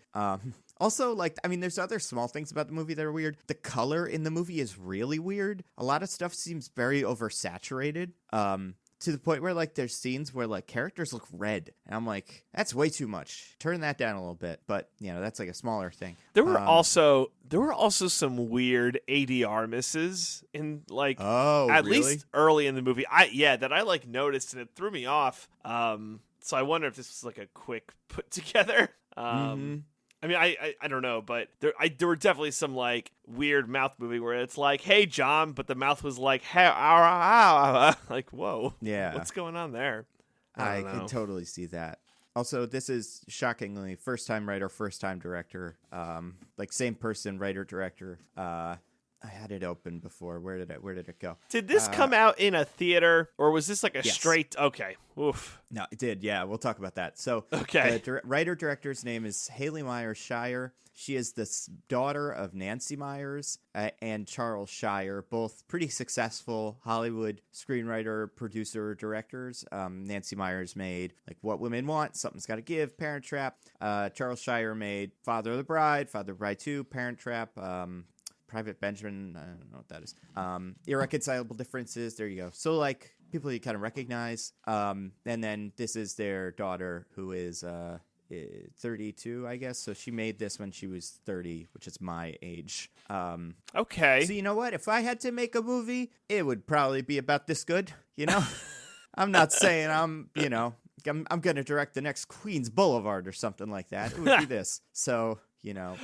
Speaker 1: Also, like, I mean, there's other small things about the movie that are weird. The color in the movie is really weird. A lot of stuff seems very oversaturated. To the point where, like, there's scenes where, like, characters look red. And I'm like, that's way too much. Turn that down a little bit. But, that's like a smaller thing.
Speaker 2: There were also some weird ADR misses in, like, at least early in the movie. That I, like, noticed, and it threw me off. So I wonder if this was, like, a quick put together. I mean, I don't know, but there were definitely some, like, weird mouth moving where it's like, hey, John, but the mouth was like, hey, like, whoa.
Speaker 1: Yeah.
Speaker 2: What's going on there?
Speaker 1: I can totally see that. Also, this is shockingly first-time writer, first-time director. Like, same person, writer, director. I had it open before. Where did it go?
Speaker 2: Did this come out in a theater, or was this like a straight? Okay, oof.
Speaker 1: No, it did. Yeah, we'll talk about that. So,
Speaker 2: okay,
Speaker 1: the writer-director's name is Haley Myers Shire. She is the daughter of Nancy Myers and Charles Shire, both pretty successful Hollywood screenwriter, producer, directors. Nancy Myers made like What Women Want, Something's Gotta Give, Parent Trap. Charles Shire made Father of the Bride 2, Parent Trap. Private Benjamin, I don't know what that is. Irreconcilable Differences, there you go. So, like, people you kind of recognize. And then this is their daughter, who is 32, I guess. So she made this when she was 30, which is my age.
Speaker 2: Okay.
Speaker 1: So you know what? If I had to make a movie, it would probably be about this good, I'm not saying I'm going to direct the next Queens Boulevard or something like that. It would be this. So...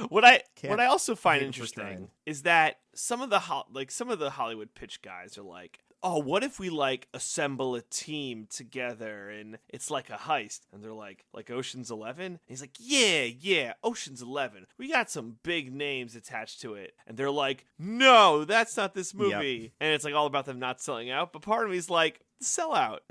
Speaker 2: what I also find interesting is that some of the Hollywood pitch guys are like, oh, what if we like assemble a team together and it's like a heist? And they're like Ocean's 11? And he's like, yeah, Ocean's 11. We got some big names attached to it. And they're like, no, that's not this movie. Yep. And it's like all about them not selling out. But part of me is like, sell out.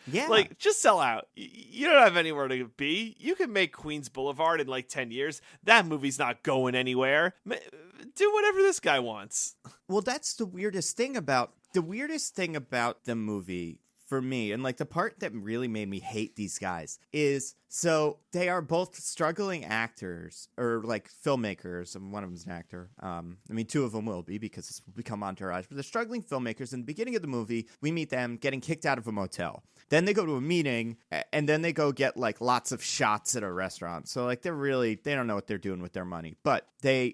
Speaker 1: Yeah.
Speaker 2: Like, just sell out. You don't have anywhere to be. You can make Queens Boulevard in like 10 years. That movie's not going anywhere. Do whatever this guy wants.
Speaker 1: Well, that's the weirdest thing about the movie for me. And like the part that really made me hate these guys is, so they are both struggling actors or like filmmakers. And one of them's an actor. I mean, 2 of them will be because it's become Entourage. But they're struggling filmmakers. In the beginning of the movie, we meet them getting kicked out of a motel. Then they go to a meeting, and then they go get, like, lots of shots at a restaurant. So, like, they don't know what they're doing with their money. But they're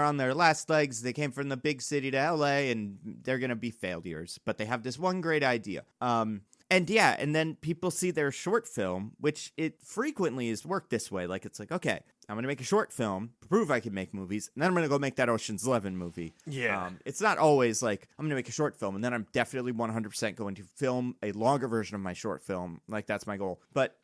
Speaker 1: on their last legs. They came from the big city to LA, and they're going to be failures. But they have this one great idea. And then people see their short film, which it frequently is worked this way. Like, it's like, okay, I'm going to make a short film, prove I can make movies, and then I'm going to go make that Ocean's 11 movie.
Speaker 2: Yeah.
Speaker 1: It's not always like, I'm going to make a short film, and then I'm definitely 100% going to film a longer version of my short film. Like, that's my goal. But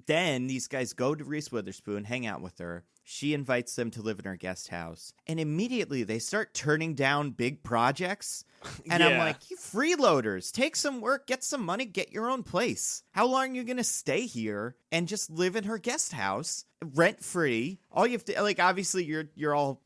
Speaker 1: then these guys go to Reese Witherspoon, hang out with her. She invites them to live in her guest house. And immediately they start turning down big projects. And I'm like, you freeloaders, take some work, get some money, get your own place. How long are you going to stay here and just live in her guest house rent free? All you have to, like, obviously you're all,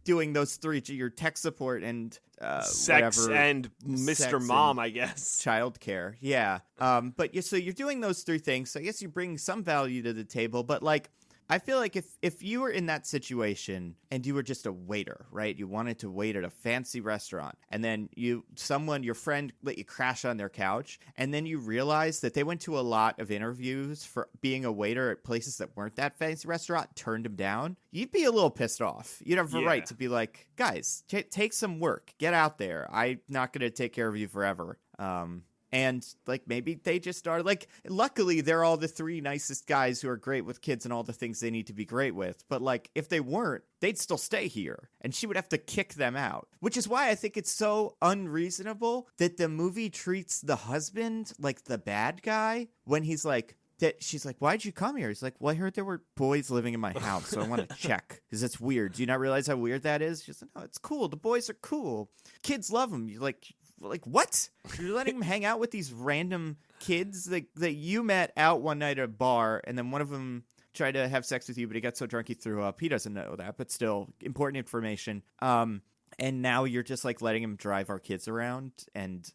Speaker 1: doing those 3, your tech support and
Speaker 2: sex
Speaker 1: whatever,
Speaker 2: and Mr. Mom, I guess.
Speaker 1: Childcare. Yeah. But so you're doing those 3 things. So I guess you bring some value to the table, but like, I feel like if you were in that situation and you were just a waiter, right? You wanted to wait at a fancy restaurant, and then your friend let you crash on their couch, and then you realize that they went to a lot of interviews for being a waiter at places that weren't that fancy restaurant, turned them down, you'd be a little pissed off. You'd have a right to be like, guys, take some work. Get out there. I'm not going to take care of you forever. And, like, maybe they just are, like, luckily they're all the three nicest guys who are great with kids and all the things they need to be great with. But, like, if they weren't, they'd still stay here. And she would have to kick them out. Which is why I think it's so unreasonable that the movie treats the husband like the bad guy when he's like, she's like, why'd you come here? He's like, well, I heard there were boys living in my house, so I want to check. Because it's weird. Do you not realize how weird that is? She's like, no, it's cool. The boys are cool. Kids love them. You're like, what? You're letting him hang out with these random kids that you met out one night at a bar, and then one of them tried to have sex with you, but he got so drunk he threw up. He doesn't know that, but still, important information. And now you're just, like, letting him drive our kids around and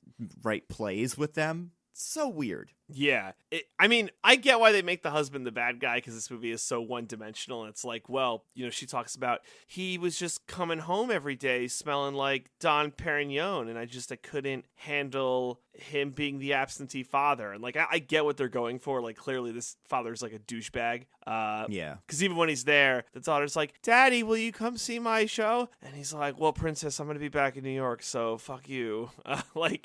Speaker 1: write plays with them. So weird.
Speaker 2: Yeah. I mean, I get why they make the husband the bad guy, because this movie is so one-dimensional. And it's like, well, she talks about he was just coming home every day smelling like Dom Perignon, and I couldn't handle him being the absentee father. And, like, I get what they're going for. Like, clearly this father's, like, a douchebag.
Speaker 1: Yeah.
Speaker 2: Because even when he's there, the daughter's like, Daddy, will you come see my show? And he's like, well, Princess, I'm going to be back in New York, so fuck you.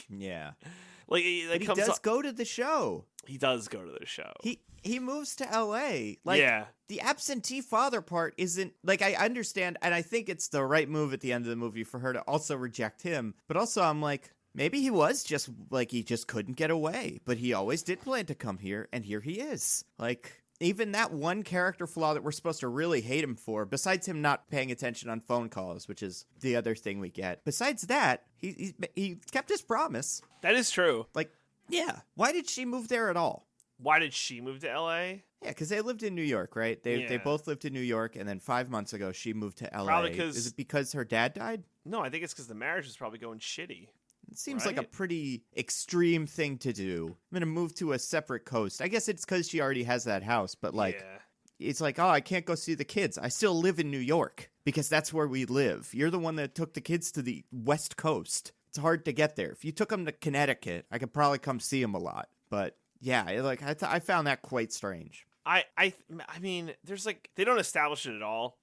Speaker 1: Yeah.
Speaker 2: Like,
Speaker 1: he does go to the show.
Speaker 2: He does go to the show.
Speaker 1: He moves to LA. Like, the absentee father part isn't, like, I understand, and I think it's the right move at the end of the movie for her to also reject him. But also, I'm like, maybe he was just, like, he just couldn't get away. But he always did plan to come here, and here he is. Like, even that one character flaw that we're supposed to really hate him for, besides him not paying attention on phone calls, which is the other thing we get. Besides that, he kept his promise.
Speaker 2: That is true.
Speaker 1: Like, yeah. Why did she move there at all?
Speaker 2: Why did she move to LA?
Speaker 1: Yeah, because they lived in New York, right? They both lived in New York, and then 5 months ago, she moved to LA.
Speaker 2: Probably because...
Speaker 1: Is it because her dad died?
Speaker 2: No, I think it's because the marriage was probably going shitty.
Speaker 1: It seems like a pretty extreme thing to do. I'm going to move to a separate coast. I guess it's because she already has that house, but, like, it's like, oh, I can't go see the kids. I still live in New York because that's where we live. You're the one that took the kids to the West Coast. It's hard to get there. If you took them to Connecticut, I could probably come see them a lot. But, yeah, like I found that quite strange.
Speaker 2: I mean, there's, like, they don't establish it at all.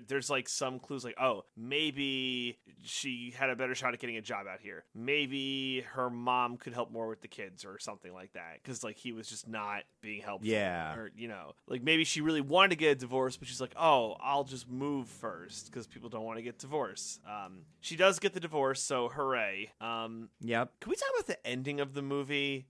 Speaker 2: There's, like, some clues, like, oh, maybe she had a better shot at getting a job out here. Maybe her mom could help more with the kids or something like that. Because, like, he was just not being helpful.
Speaker 1: Yeah.
Speaker 2: Or, like, maybe she really wanted to get a divorce, but she's like, oh, I'll just move first because people don't want to get divorced. She does get the divorce, so hooray.
Speaker 1: Yep.
Speaker 2: Can we talk about the ending of the movie?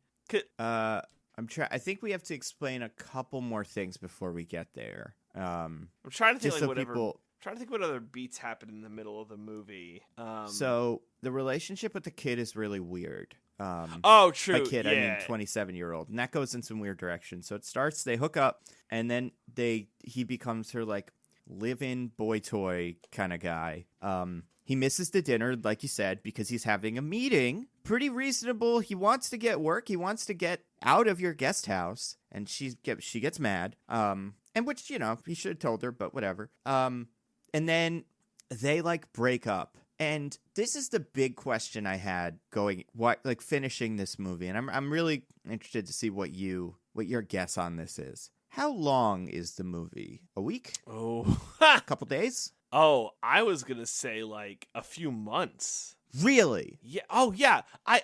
Speaker 1: I think we have to explain a couple more things before we get there.
Speaker 2: I'm trying to think,
Speaker 1: like, whatever.
Speaker 2: Trying to think what other beats happen in the middle of the movie.
Speaker 1: So the relationship with the kid is really weird.
Speaker 2: Oh, true.
Speaker 1: By kid, I mean 27-year-old, and that goes in some weird directions. So it starts, they hook up, and then he becomes her, like, live-in boy toy kind of guy. He misses the dinner, like you said, because he's having a meeting. Pretty reasonable. He wants to get work. He wants to get out of your guest house, and she gets mad. And which, he should have told her, but whatever. And then they, like, break up. And this is the big question I had finishing this movie, and I'm really interested to see what your guess on this is. How long is the movie? A week?
Speaker 2: Oh,
Speaker 1: a couple days?
Speaker 2: Oh, I was gonna say, like, a few months.
Speaker 1: Really?
Speaker 2: Yeah. Oh, yeah.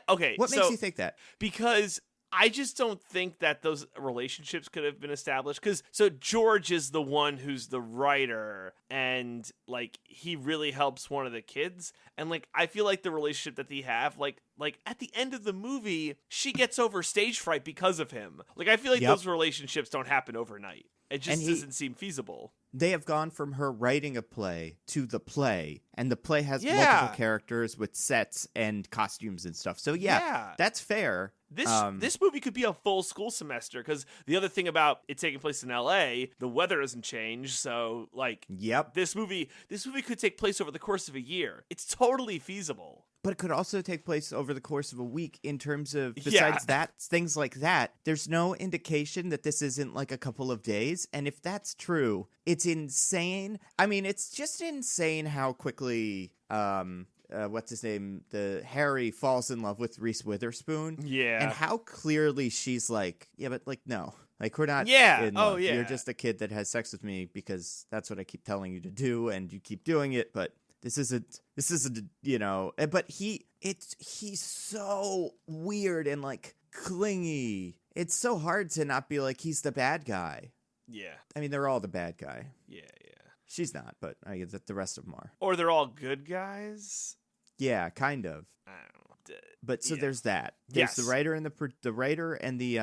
Speaker 2: Okay.
Speaker 1: What makes you think that?
Speaker 2: Because I just don't think that those relationships could have been established. So George is the one who's the writer, and, like, he really helps one of the kids. And, like, I feel like the relationship that they have, like at the end of the movie, she gets over stage fright because of him. Like, I feel like those relationships don't happen overnight. It just doesn't seem feasible.
Speaker 1: They have gone from her writing a play to the play, and the play has multiple characters with sets and costumes and stuff. So, yeah, that's fair.
Speaker 2: This movie could be a full school semester, because the other thing about it taking place in L.A., the weather doesn't change. So, like,
Speaker 1: yep.
Speaker 2: this movie could take place over the course of a year. It's totally feasible.
Speaker 1: But it could also take place over the course of a week in terms of, besides that, things like that. There's no indication that this isn't like a couple of days. And if that's true, it's insane. I mean, it's just insane how quickly, what's his name? Harry falls in love with Reese Witherspoon.
Speaker 2: Yeah.
Speaker 1: And how clearly she's like, yeah, but like, no. Like, we're not
Speaker 2: in
Speaker 1: love.
Speaker 2: Oh, yeah.
Speaker 1: You're just a kid that has sex with me because that's what I keep telling you to do, and you keep doing it, but... This isn't, you know, but he's so weird and like clingy. It's so hard to not be like, he's the bad guy.
Speaker 2: Yeah.
Speaker 1: I mean, they're all the bad guy.
Speaker 2: Yeah.
Speaker 1: She's not, but I guess that the rest of them are.
Speaker 2: Or they're all good guys.
Speaker 1: Yeah, kind of.
Speaker 2: I don't know.
Speaker 1: But so there's that. There's the writer and the writer and the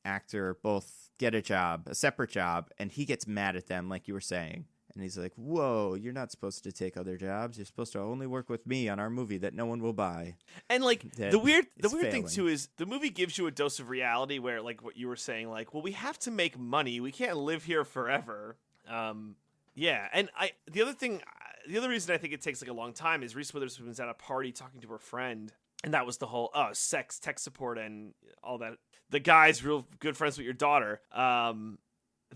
Speaker 1: actor both get a separate job, and he gets mad at them, like you were saying. And he's like, whoa, you're not supposed to take other jobs. You're supposed to only work with me on our movie that no one will buy.
Speaker 2: And, like, the weird
Speaker 1: failing.
Speaker 2: thing, too, is the movie gives you a dose of reality where, like, what you were saying, like, well, we have to make money. We can't live here forever. Yeah. And the other reason I think it takes, like, a long time is Reese Witherspoon's at a party talking to her friend. And that was the whole, sex, tech support, and all that. The guy's real good friends with your daughter.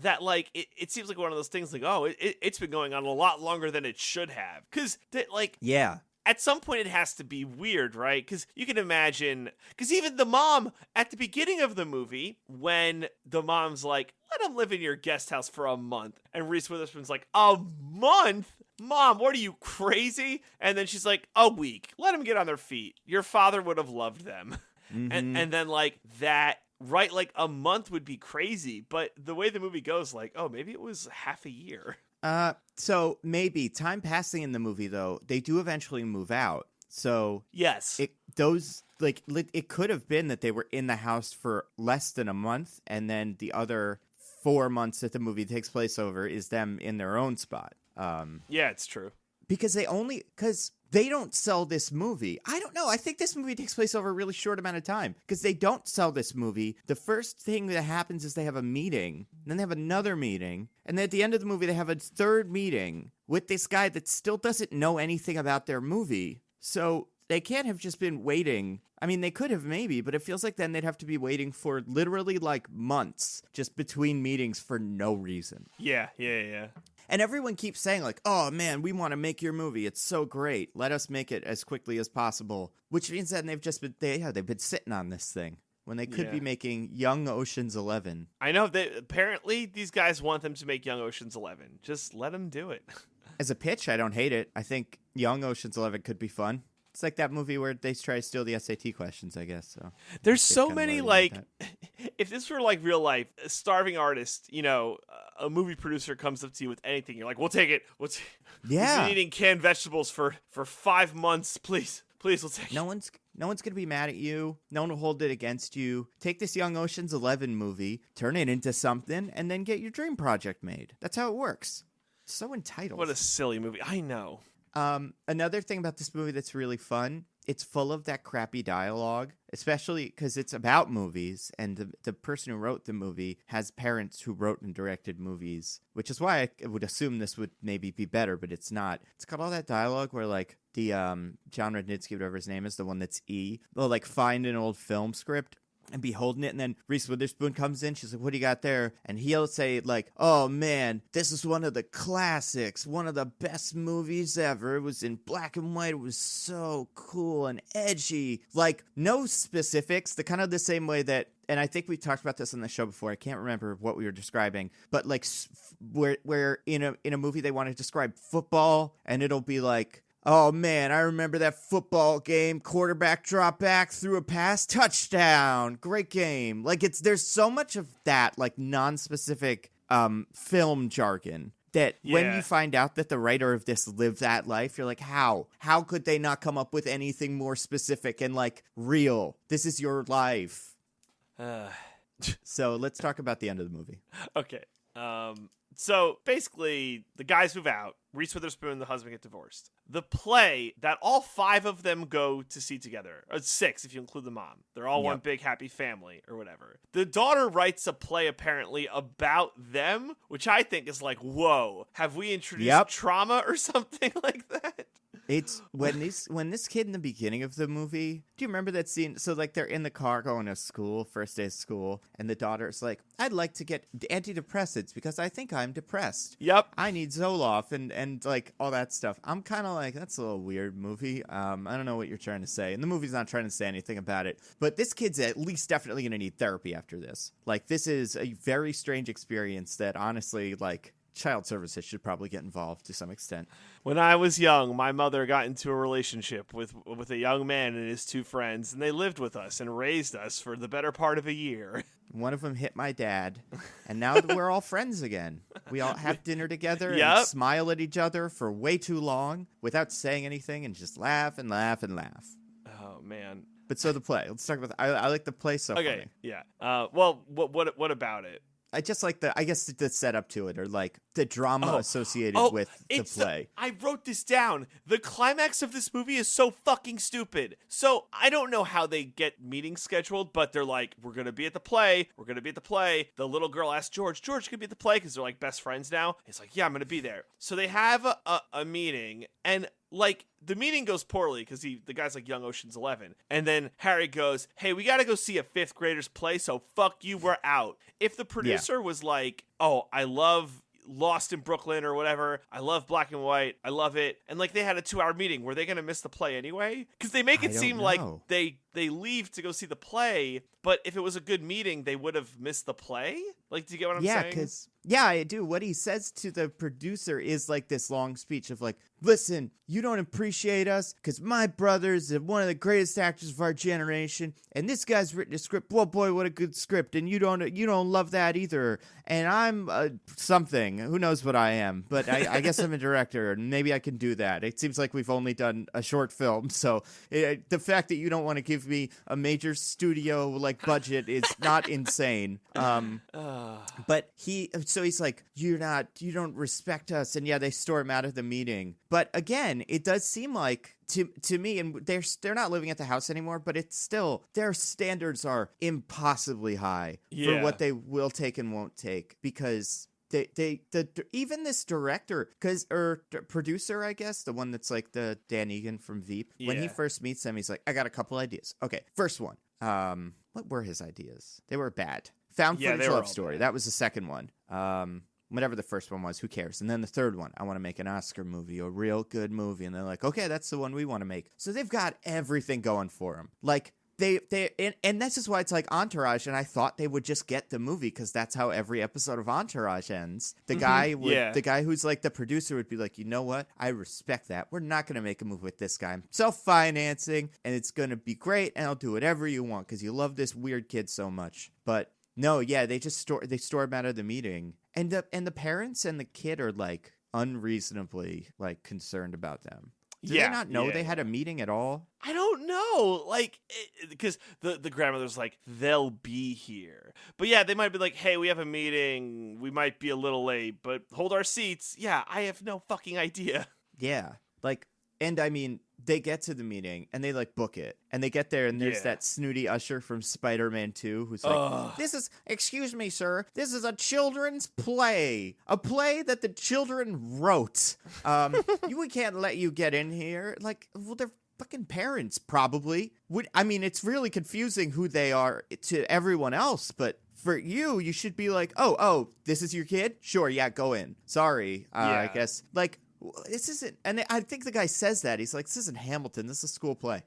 Speaker 2: That, like, it seems like one of those things, like, it's been going on a lot longer than it should have. Because, like...
Speaker 1: Yeah.
Speaker 2: At some point, it has to be weird, right? Because you can imagine... Because even the mom, at the beginning of the movie, when the mom's like, let him live in your guest house for a month. And Reese Witherspoon's like, a month? Mom, what are you, crazy? And then she's like, a week. Let them get on their feet. Your father would have loved them.
Speaker 1: Mm-hmm.
Speaker 2: And then, like, that... Right, like a month would be crazy, but the way the movie goes, like, maybe it was half a year.
Speaker 1: So maybe time passing in the movie, though, they do eventually move out. So
Speaker 2: yes,
Speaker 1: it could have been that they were in the house for less than a month, and then the other 4 months that the movie takes place over is them in their own spot.
Speaker 2: Yeah, it's true.
Speaker 1: Because they don't sell this movie. I don't know. I think this movie takes place over a really short amount of time because they don't sell this movie. The first thing that happens is they have a meeting, then they have another meeting, and then at the end of the movie, they have a third meeting with this guy that still doesn't know anything about their movie. So they can't have just been waiting. I mean, they could have maybe, but it feels like then they'd have to be waiting for literally like months just between meetings for no reason.
Speaker 2: Yeah.
Speaker 1: And everyone keeps saying, like, oh, man, we want to make your movie. It's so great. Let us make it as quickly as possible. Which means that they've been sitting on this thing when they could be making Young Ocean's 11.
Speaker 2: I know that apparently these guys want them to make Young Ocean's 11. Just let them do it.
Speaker 1: As a pitch, I don't hate it. I think Young Ocean's 11 could be fun. It's like that movie where they try to steal the SAT questions, I guess. So
Speaker 2: there's so many, like, if this were like real life, a starving artist, you know, a movie producer comes up to you with anything, you're like, we'll take it. We've been eating canned vegetables for 5 months. Please, we'll take it.
Speaker 1: No one's gonna be mad at you. No one will hold it against you. Take this Young Ocean's 11 movie, turn it into something, and then get your dream project made. That's how it works. So entitled.
Speaker 2: What a silly movie. I know.
Speaker 1: Another thing about this movie that's really fun, it's full of that crappy dialogue, especially because it's about movies, and the person who wrote the movie has parents who wrote and directed movies, which is why I would assume this would maybe be better, but it's not. It's got all that dialogue where, like, the Jon Rudnitsky, whatever his name is, the one that's E, will, like, find an old film script and be holding it, and then Reese Witherspoon comes in. She's like, what do you got there? And he'll say, like, oh, man, this is one of the classics, one of the best movies ever. It was in black and white. It was so cool and edgy. Like, no specifics. The kind of the same way that, and I think we talked about this on the show before. I can't remember what we were describing, but, like, where in a movie they want to describe football, and it'll be like, oh, man, I remember that football game. Quarterback dropped back, threw a pass, touchdown. Great game. Like, there's so much of that, like, non-specific film jargon that when you find out that the writer of this lived that life, you're like, how? How could they not come up with anything more specific and, like, real? This is your life. So let's talk about the end of the movie.
Speaker 2: Okay. So basically, the guys move out. Reese Witherspoon and the husband get divorced. The play that all 5 of them go to see together, or 6 if you include the mom. They're all one big happy family or whatever. The daughter writes a play apparently about them, which I think is like, whoa, have we introduced trauma or something like that?
Speaker 1: It's when this kid in the beginning of the movie, do you remember that scene? So like they're in the car going to school, first day of school, and the daughter's like, I'd like to get antidepressants because I think I'm depressed.
Speaker 2: Yep.
Speaker 1: I need Zoloft and like all that stuff. I'm kind of like, that's a little weird movie. I don't know what you're trying to say. And the movie's not trying to say anything about it. But this kid's at least definitely going to need therapy after this. Like this is a very strange experience that honestly, like, child services should probably get involved to some extent.
Speaker 2: When I was young, my mother got into a relationship with a young man and his 2 friends, and they lived with us and raised us for the better part of a year.
Speaker 1: One of them hit my dad, and now we're all friends again. We all have dinner together and smile at each other for way too long without saying anything and just laugh and laugh and laugh.
Speaker 2: Oh, man.
Speaker 1: But so the play. Let's talk about I like the play so funny.
Speaker 2: Yeah. Well, what about it?
Speaker 1: I just like the setup to it, or like the drama associated with the play.
Speaker 2: I wrote this down. The climax of this movie is so fucking stupid. So I don't know how they get meetings scheduled, but they're like, we're going to be at the play. We're going to be at the play. The little girl asks George can be at the play because they're like best friends now. He's like, yeah, I'm going to be there. So they have a meeting, and like the meeting goes poorly because the guy's like young Ocean's 11. And then Harry goes, hey, we got to go see a 5th grader's play. So fuck you. We're out. If the producer was like, oh, I love Lost in Brooklyn or whatever. I love Black and White. I love it. And like they had a 2-hour meeting. Were they going to miss the play anyway? Because they make it seem like they leave to go see the play. But if it was a good meeting, they would have missed the play. Like, do you get what I'm saying?
Speaker 1: Yeah, I do. What he says to the producer is like this long speech of like, listen, you don't appreciate us because my brother's one of the greatest actors of our generation, and this guy's written a script. Well, boy, what a good script, and you don't love that either. And I'm something. Who knows what I am? But I guess I'm a director, and maybe I can do that. It seems like we've only done a short film, so the fact that you don't want to give me a major studio like budget is not insane. But he's like, you don't respect us, and they storm out of the meeting. But again, it does seem like to me, and they're not living at the house anymore, but it's still, their standards are impossibly high for what they will take and won't take, because even this director, producer, I guess, the one that's like the Dan Egan from Veep, when he first meets them, he's like, I got a couple ideas. Okay, first one. What were his ideas? They were bad. Found footage love story. That was the second one. Whatever the first one was, who cares? And then the third one, I want to make an Oscar movie, a real good movie. And they're like, okay, that's the one we want to make. So they've got everything going for them. Like, and this is why it's like Entourage, and I thought they would just get the movie because that's how every episode of Entourage ends. The guy who's like the producer would be like, you know what? I respect that. We're not going to make a movie with this guy. I'm self-financing, and it's going to be great, and I'll do whatever you want because you love this weird kid so much. But no, they just store him out of the meeting, and the parents and the kid are like unreasonably like concerned about them. Did they not know they had a meeting at all?
Speaker 2: I don't know. Like, because the grandmother's like, they'll be here. But they might be like, hey, we have a meeting. We might be a little late, but hold our seats. Yeah, I have no fucking idea.
Speaker 1: Yeah. Like, and I mean, they get to the meeting and they like book it, and they get there and there's that snooty usher from Spider-Man 2 who's like, excuse me, sir, this is a children's play, a play that the children wrote. We can't let you get in here. Like, well, they're fucking parents probably. It's really confusing who they are to everyone else, but for you should be like, oh, this is your kid? Sure, go in. Sorry, I guess. Like, this isn't, and I think the guy says that. He's like, this isn't Hamilton. This is a school play.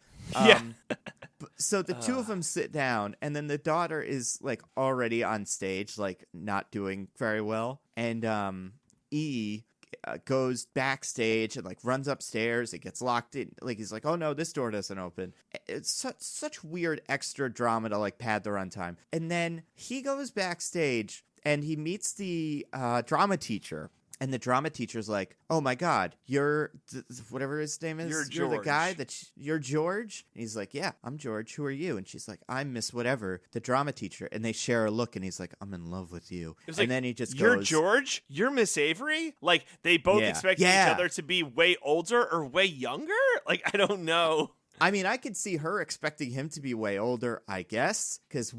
Speaker 1: So the two of them sit down, and then the daughter is like already on stage, like not doing very well. And E goes backstage and like runs upstairs. It gets locked in. Like, he's like, oh no, this door doesn't open. It's such weird extra drama to like pad the runtime. And then he goes backstage and he meets the drama teacher. And the drama teacher's like, "Oh my God, you're whatever his name is.
Speaker 2: You're
Speaker 1: the guy
Speaker 2: George.
Speaker 1: you're George." And he's like, "Yeah, I'm George. Who are you?" And she's like, "I'm Miss Whatever, the drama teacher." And they share a look, and he's like, "I'm in love with you."
Speaker 2: It was
Speaker 1: And
Speaker 2: like,
Speaker 1: then he just
Speaker 2: "You're
Speaker 1: goes,
Speaker 2: George? You're Miss Avery?" Like, they both
Speaker 1: Yeah.
Speaker 2: expect
Speaker 1: Yeah.
Speaker 2: each other to be way older or way younger? Like, I don't know.
Speaker 1: I mean, I could see her expecting him to be way older, I guess, because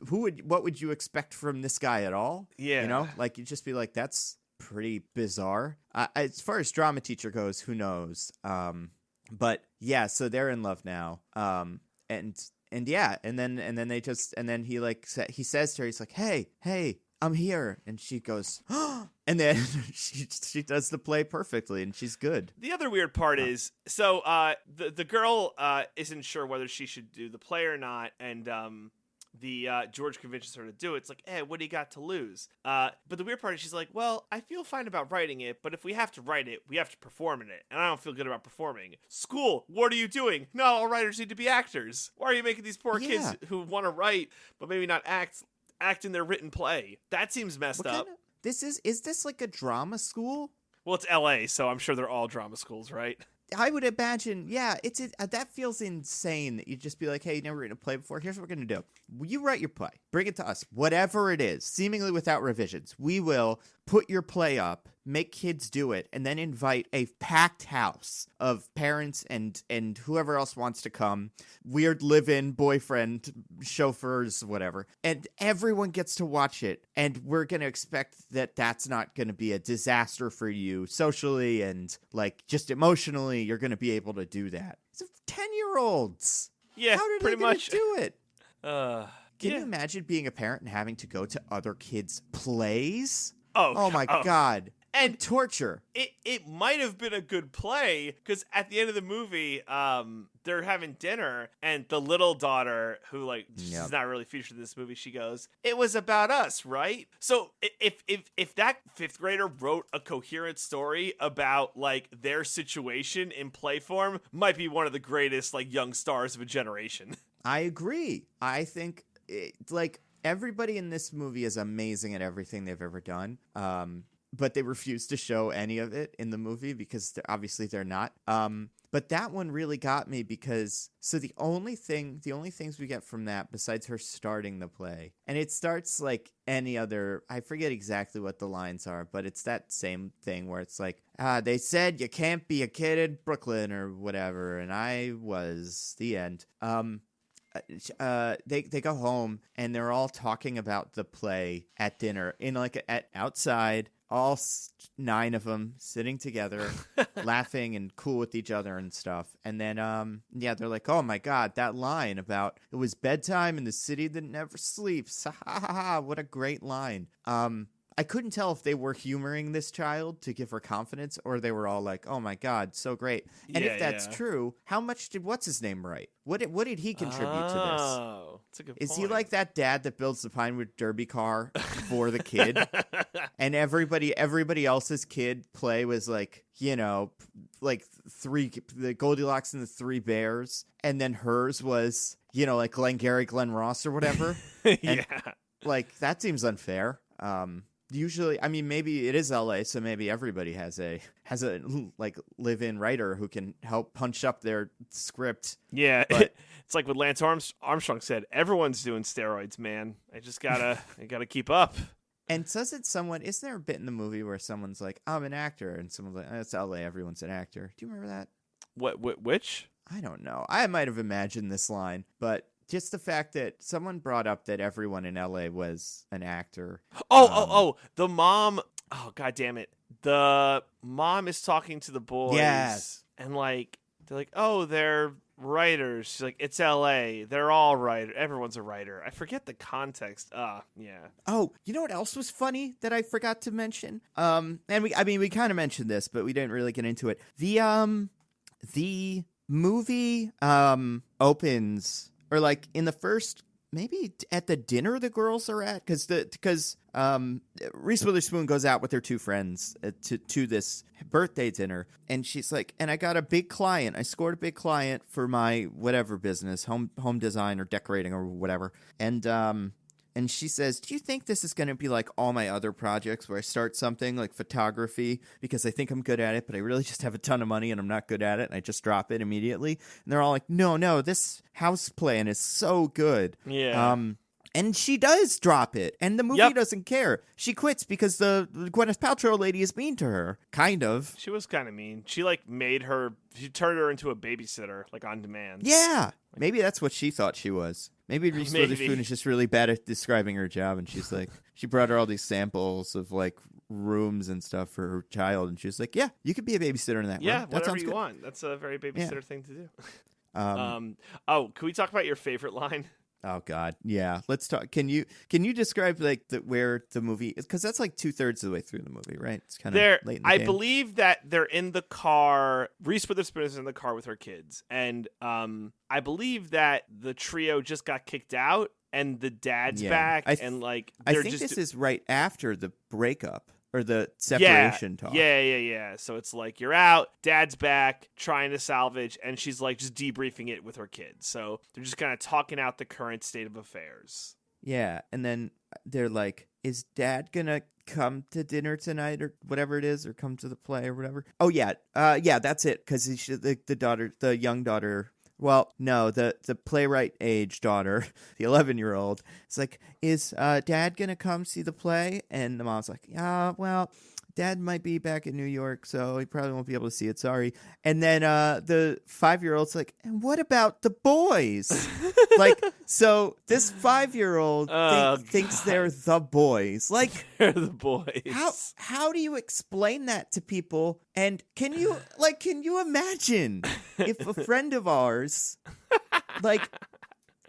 Speaker 1: what would you expect from this guy at all?
Speaker 2: Yeah.
Speaker 1: You know, like you'd just be like, that's pretty bizarre. As far as drama teacher goes, who knows? But yeah, so they're in love now. And yeah, and then they just, and then he says to her, he's like, hey, I'm here. And she goes, and then she does the play perfectly, and she's good.
Speaker 2: The other weird part is, so the girl isn't sure whether she should do the play or not, and the George convinces her to do it. It's like, what do you got to lose? But the weird part is she's like, well, I feel fine about writing it, but if we have to write it, we have to perform in it, and I don't feel good about performing. School, what are you doing? Not all writers need to be actors. Why are you making these poor kids who want to write but maybe not act in their written play? That seems messed up.
Speaker 1: Is this like a drama school?
Speaker 2: Well, it's LA, so I'm sure they're all drama schools, right?
Speaker 1: I would imagine, yeah, that feels insane that you'd just be like, hey, you never written a play before? Here's what we're going to do. You write your play. Bring it to us. Whatever it is, seemingly without revisions. We will put your play up, make kids do it, and then invite a packed house of parents and whoever else wants to come, weird live-in boyfriend, chauffeurs, whatever. And everyone gets to watch it, and we're going to expect that that's not going to be a disaster for you socially and, like, just emotionally. You're going to be able to do that. It's 10-year-olds.
Speaker 2: Yeah,
Speaker 1: How did
Speaker 2: pretty
Speaker 1: they
Speaker 2: much
Speaker 1: do it? Can
Speaker 2: yeah.
Speaker 1: you imagine being a parent and having to go to other kids' plays?
Speaker 2: Oh
Speaker 1: my God.
Speaker 2: And
Speaker 1: torture.
Speaker 2: It might have been a good play, because at the end of the movie, they're having dinner, and the little daughter, who she's not really featured in this movie, she goes, "It was about us, right?" So if that fifth grader wrote a coherent story about their situation in play form, might be one of the greatest young stars of a generation.
Speaker 1: I agree. I think everybody in this movie is amazing at everything they've ever done. But they refuse to show any of it in the movie because obviously they're not. But that one really got me because the only things we get from that besides her starting the play, and it starts like any other, I forget exactly what the lines are, but it's that same thing where it's like, they said you can't be a kid in Brooklyn or whatever, and I was, the end. They go home and they're all talking about the play at dinner in at outside, all 9 of them sitting together, laughing and cool with each other and stuff. And then they're like, oh my God, that line about it was bedtime in the city that never sleeps. Ha ha ha! What a great line. I couldn't tell if they were humoring this child to give her confidence or they were all like, oh my God, so great. And if that's true, how much did what's-his-name write? What did he contribute to this?
Speaker 2: Oh, that's a good point.
Speaker 1: Is he like that dad that builds the Pinewood Derby car for the kid? And everybody else's kid play was the Goldilocks and the Three Bears. And then hers was, Glengarry Glen Ross or whatever.
Speaker 2: Yeah.
Speaker 1: That seems unfair. Usually, I mean, maybe it is LA, so maybe everybody has a live-in writer who can help punch up their script.
Speaker 2: Yeah,
Speaker 1: but
Speaker 2: it's like what Lance Armstrong said. Everyone's doing steroids, man. I just gotta keep up.
Speaker 1: And isn't there a bit in the movie where someone's like, I'm an actor, and someone's like, it's LA, everyone's an actor. Do you remember that?
Speaker 2: Which?
Speaker 1: I don't know. I might have imagined this line, but just the fact that someone brought up that everyone in LA was an actor.
Speaker 2: The mom. Oh, God damn it. The mom is talking to the boys.
Speaker 1: Yes.
Speaker 2: And they're like, oh, they're writers. She's like, it's LA. They're all writers. Everyone's a writer. I forget the context. Yeah.
Speaker 1: Oh, you know what else was funny that I forgot to mention? And we kind of mentioned this, but we didn't really get into it. The movie opens, or in the first, maybe at the dinner the girls are at, because Reese Witherspoon goes out with her 2 friends to this birthday dinner, and she's like, and I got a big client. I scored a big client for my whatever business, home design or decorating or whatever, and And she says, do you think this is going to be like all my other projects where I start something like photography because I think I'm good at it, but I really just have a ton of money and I'm not good at it, and I just drop it immediately? And they're all like, no, this house plan is so good.
Speaker 2: Yeah.
Speaker 1: And she does drop it, and the movie doesn't care. She quits because the Gwyneth Paltrow lady is mean to her. Kind of.
Speaker 2: She was kind of mean. She like she turned her into a babysitter, like on demand.
Speaker 1: Yeah. Maybe that's what she thought she was. Maybe Reese Witherspoon is just really bad at describing her job, and she's like, she brought her all these samples of like rooms and stuff for her child, and she was like, yeah, you could be a babysitter in that room. That
Speaker 2: whatever
Speaker 1: sounds
Speaker 2: you
Speaker 1: good.
Speaker 2: want. That's a very babysitter thing to do.
Speaker 1: Um,
Speaker 2: can we talk about your favorite line?
Speaker 1: Oh God, yeah. Let's talk. Can you describe like where the movie is? Because that's like 2/3 of the way through the movie, right? It's kind of late in the
Speaker 2: I
Speaker 1: game.
Speaker 2: believe that they're in the car. Reese Witherspoon is in the car with her kids, and I believe that the trio just got kicked out, and the dad's back, and like
Speaker 1: I think this is right after the breakup. Or the separation talk.
Speaker 2: Yeah. So it's like, you're out, dad's back, trying to salvage, and she's like just debriefing it with her kids. So they're just kind of talking out the current state of affairs.
Speaker 1: Yeah, and then they're like, is dad gonna come to dinner tonight or whatever it is, or come to the play or whatever? Oh, yeah. That's it, because the young daughter... Well, no, the playwright age daughter, the 11-year-old, it's like, is dad going to come see the play? And the mom's like, well, dad might be back in New York, so he probably won't be able to see it. Sorry. And then the 5-year-old's like, and what about the boys? Like, so this 5-year-old thinks they're the boys. Like,
Speaker 2: they're the boys.
Speaker 1: How do you explain that to people? And can you imagine if a friend of ours, like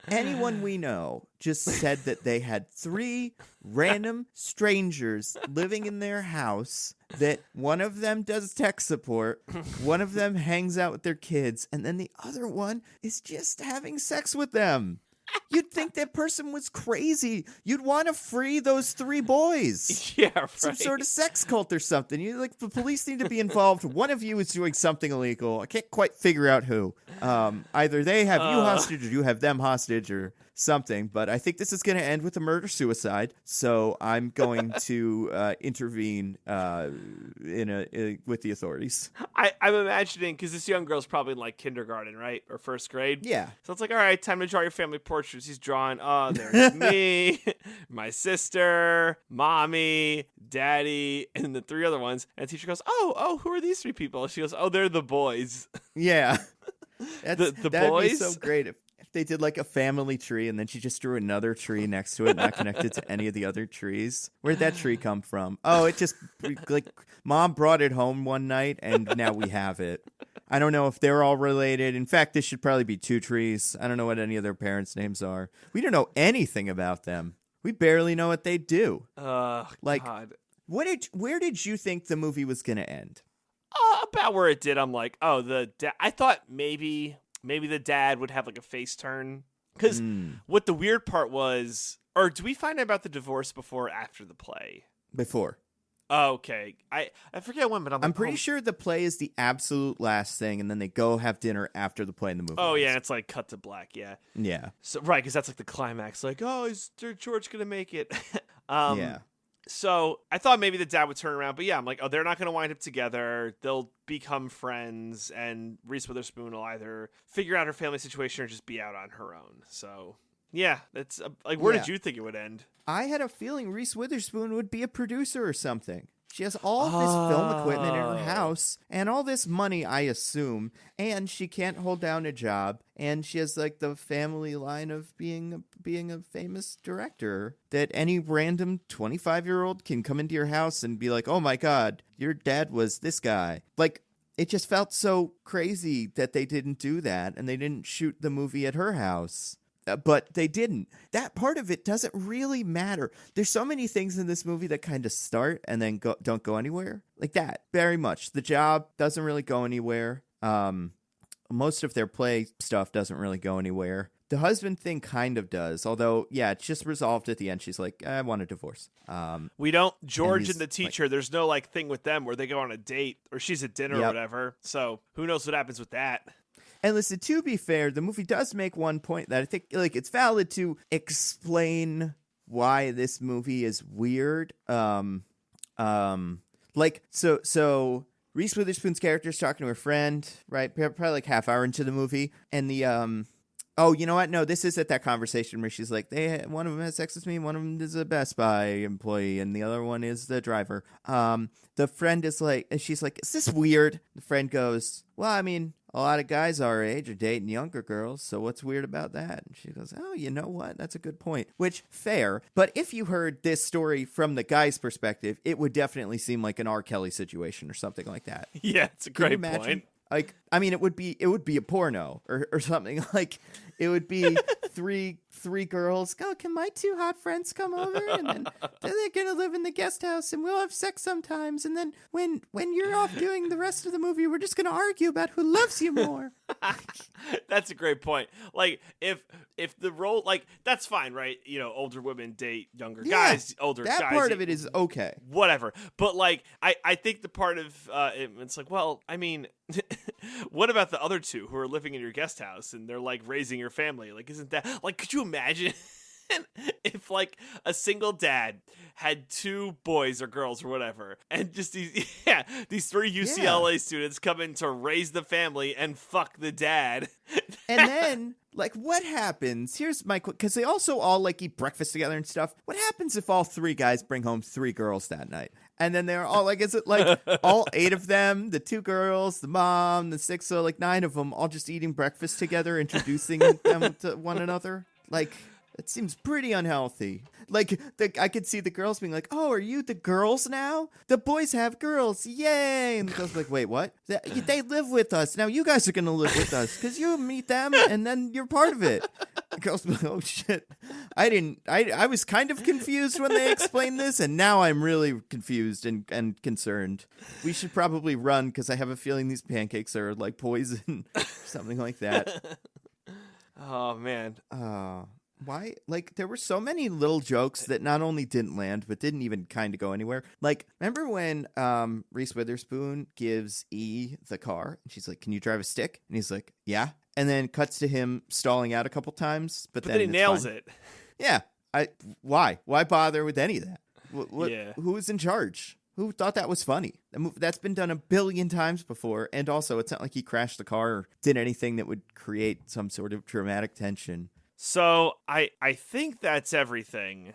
Speaker 1: anyone we know, just said that they had 3 random strangers living in their house, that one of them does tech support, one of them hangs out with their kids, and then the other one is just having sex with them? You'd think that person was crazy. You'd want to free those 3 boys.
Speaker 2: Yeah, right.
Speaker 1: Some sort of sex cult or something. The police need to be involved. One of you is doing something illegal. I can't quite figure out who. Either they have you hostage or you have them hostage or something. But I think this is going to end with a murder-suicide. So I'm going to intervene with the authorities.
Speaker 2: I'm imagining, because this young girl's probably in like kindergarten, right? Or first grade.
Speaker 1: Yeah.
Speaker 2: So it's like, all right, time to draw your family portraits. He's drawing, there's me, my sister, mommy, daddy, and the 3 other ones. And the teacher goes, oh, who are these 3 people? She goes, oh, they're the boys.
Speaker 1: Yeah.
Speaker 2: The
Speaker 1: that'd
Speaker 2: boys?
Speaker 1: be so great if they did like a family tree and then she just drew another tree next to it, not connected to any of the other trees. Where'd that tree come from? Oh, it just, like, mom brought it home one night and now we have it. I don't know if they're all related. In fact, this should probably be 2 trees. I don't know what any of their parents' names are. We don't know anything about them. We barely know what they do.
Speaker 2: God.
Speaker 1: Where did you think the movie was going to end?
Speaker 2: About where it did. I'm like, I thought maybe the dad would have like a face turn. Because what the weird part was, or do we find out about the divorce before or after the play?
Speaker 1: Before.
Speaker 2: Oh, okay. I forget when, but I'm
Speaker 1: pretty sure the play is the absolute last thing, and then they go have dinner after the play and the movie.
Speaker 2: Oh, yeah, it's like cut to black, yeah.
Speaker 1: Yeah.
Speaker 2: So right, because that's like the climax. Like, oh, is George going to make it?
Speaker 1: Yeah.
Speaker 2: So I thought maybe the dad would turn around, but yeah, I'm like, oh, they're not going to wind up together. They'll become friends, and Reese Witherspoon will either figure out her family situation or just be out on her own. So yeah, that's like, where did you think it would end?
Speaker 1: I had a feeling Reese Witherspoon would be a producer or something. She has all this film equipment in her house and all this money, I assume, and she can't hold down a job, and she has like the family line of being a famous director that any random 25-year-old can come into your house and be like, oh my God, your dad was this guy. Like, it just felt so crazy that they didn't do that and they didn't shoot the movie at her house. But they didn't. That part of it doesn't really matter. There's so many things in this movie that kind of start and then don't go anywhere. Like that, very much. The job doesn't really go anywhere. Most of their play stuff doesn't really go anywhere. The husband thing kind of does, although, yeah, it's just resolved at the end. She's like, I want a divorce.
Speaker 2: We don't, George and the teacher, there's no like thing with them where they go on a date or she's at dinner or whatever. So who knows what happens with that?
Speaker 1: And listen, to be fair, the movie does make one point that I think like it's valid to explain why this movie is weird. Like so Reese Witherspoon's character is talking to her friend, right? Probably like half hour into the movie, and the oh, you know what? No, this is at that conversation where she's like, one of them has sex with me, one of them is a Best Buy employee, and the other one is the driver. The friend is like, and she's like, is this weird? The friend goes, well, I mean, a lot of guys our age are dating younger girls, so what's weird about that? And she goes, oh, you know what? That's a good point. Which, fair. But if you heard this story from the guy's perspective, it would definitely seem like an R. Kelly situation or something like that.
Speaker 2: Yeah, it's a great point.
Speaker 1: Like, I mean, it would be a porno or something. Like, it would be three girls. Oh, can my two hot friends come over? And then they're gonna live in the guest house, and we'll have sex sometimes. And then when you're off doing the rest of the movie, we're just gonna argue about who loves you more.
Speaker 2: That's a great point. Like, if the role, like, that's fine, right? You know, older women date younger guys. Older guys.
Speaker 1: That part of it is okay.
Speaker 2: Whatever. But like, I think the part of it's like, well, I mean, what about the other two who are living in your guest house and they're like raising your family? Like, isn't that like? Could you imagine if like a single dad had two boys or girls or whatever, and just these three UCLA students come in to raise the family and fuck the dad,
Speaker 1: and then like what happens? Here's my because they also all like eat breakfast together and stuff. What happens if all three guys bring home three girls that night? And then they're all like, is it like all 8 of them, the 2 girls, the mom, the 6, so like 9 of them all just eating breakfast together, introducing them to one another? Like, it seems pretty unhealthy. Like, I could see the girls being like, oh, are you the girls now? The boys have girls. Yay. And the girls are like, wait, what? They live with us. Now you guys are going to live with us because you meet them and then you're part of it. The girls be like, oh, shit. I was kind of confused when they explained this, and now I'm really confused and concerned. We should probably run because I have a feeling these pancakes are like poison. Something like that.
Speaker 2: Oh, man.
Speaker 1: Why? Like, there were so many little jokes that not only didn't land, but didn't even kind of go anywhere. Like, remember when Reese Witherspoon gives E the car, and she's like, can you drive a stick? And he's like, yeah. And then cuts to him stalling out a couple times, but then
Speaker 2: he nails it.
Speaker 1: Yeah. Why? Why bother with any of that?
Speaker 2: Yeah.
Speaker 1: Who was in charge? Who thought that was funny? That's been done a billion times before, and also it's not like he crashed the car or did anything that would create some sort of dramatic tension.
Speaker 2: So I think that's everything.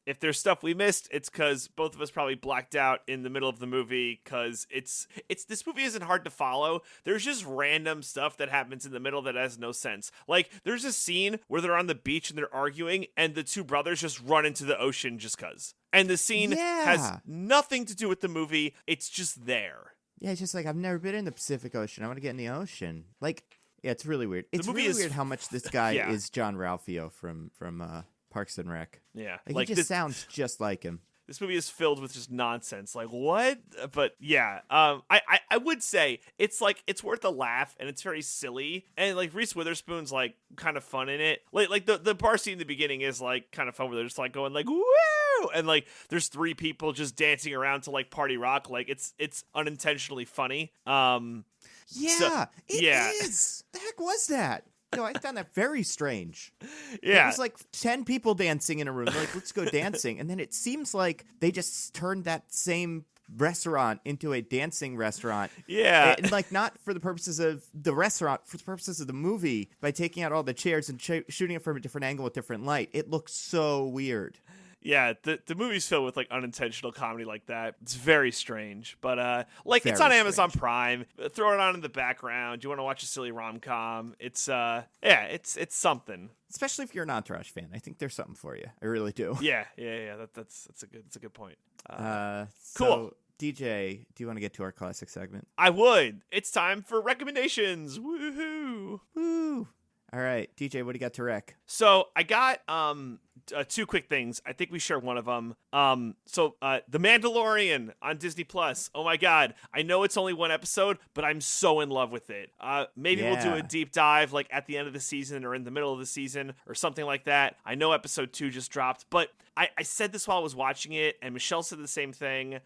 Speaker 2: If there's stuff we missed, it's because both of us probably blacked out in the middle of the movie because it's this movie isn't hard to follow. There's just random stuff that happens in the middle that has no sense. Like, there's a scene where they're on the beach and they're arguing and the two brothers just run into the ocean just because. And the scene has nothing to do with the movie. It's just there.
Speaker 1: Yeah, it's just like, I've never been in the Pacific Ocean. I want to get in the ocean. Like... Yeah, it's really weird. It's really weird how much this guy is John Ralphio from Parks and Rec.
Speaker 2: Yeah.
Speaker 1: Like he just sounds just like him.
Speaker 2: This movie is filled with just nonsense. Like, what? But yeah, I would say it's like, it's worth a laugh and it's very silly. And like Reese Witherspoon's like kind of fun in it. Like the bar scene in the beginning is like kind of fun where they're just like going like, woo! And like there's 3 people just dancing around to like party rock. Like it's unintentionally funny.
Speaker 1: Yeah, it is. The heck was that? No, I found that very strange.
Speaker 2: Yeah.
Speaker 1: It was like 10 people dancing in a room. They're like, let's go dancing. And then it seems like they just turned that same restaurant into a dancing restaurant.
Speaker 2: Yeah.
Speaker 1: And like not for the purposes of the restaurant, for the purposes of the movie, by taking out all the chairs and shooting it from a different angle with different light. It looks so weird.
Speaker 2: Yeah, the movie's filled with like unintentional comedy like that. It's very strange, but like
Speaker 1: very
Speaker 2: it's on Amazon
Speaker 1: strange.
Speaker 2: Prime. Throw it on in the background. You want to watch a silly rom-com? It's it's something.
Speaker 1: Especially if you're an Entourage fan, I think there's something for you. I really do.
Speaker 2: Yeah. That's a good point.
Speaker 1: Cool.
Speaker 2: So,
Speaker 1: DJ, do you want to get to our classic segment?
Speaker 2: I would. It's time for recommendations. Woohoo!
Speaker 1: Woo! All right, DJ, what do you got to rec?
Speaker 2: So I got 2 quick things. I think we share one of them. The Mandalorian on Disney Plus. Oh my God. I know it's only 1 episode, but I'm so in love with it. Maybe we'll do a deep dive like at the end of the season or in the middle of the season or something like that. I know episode 2 just dropped, but I said this while I was watching it and Michelle said the same thing.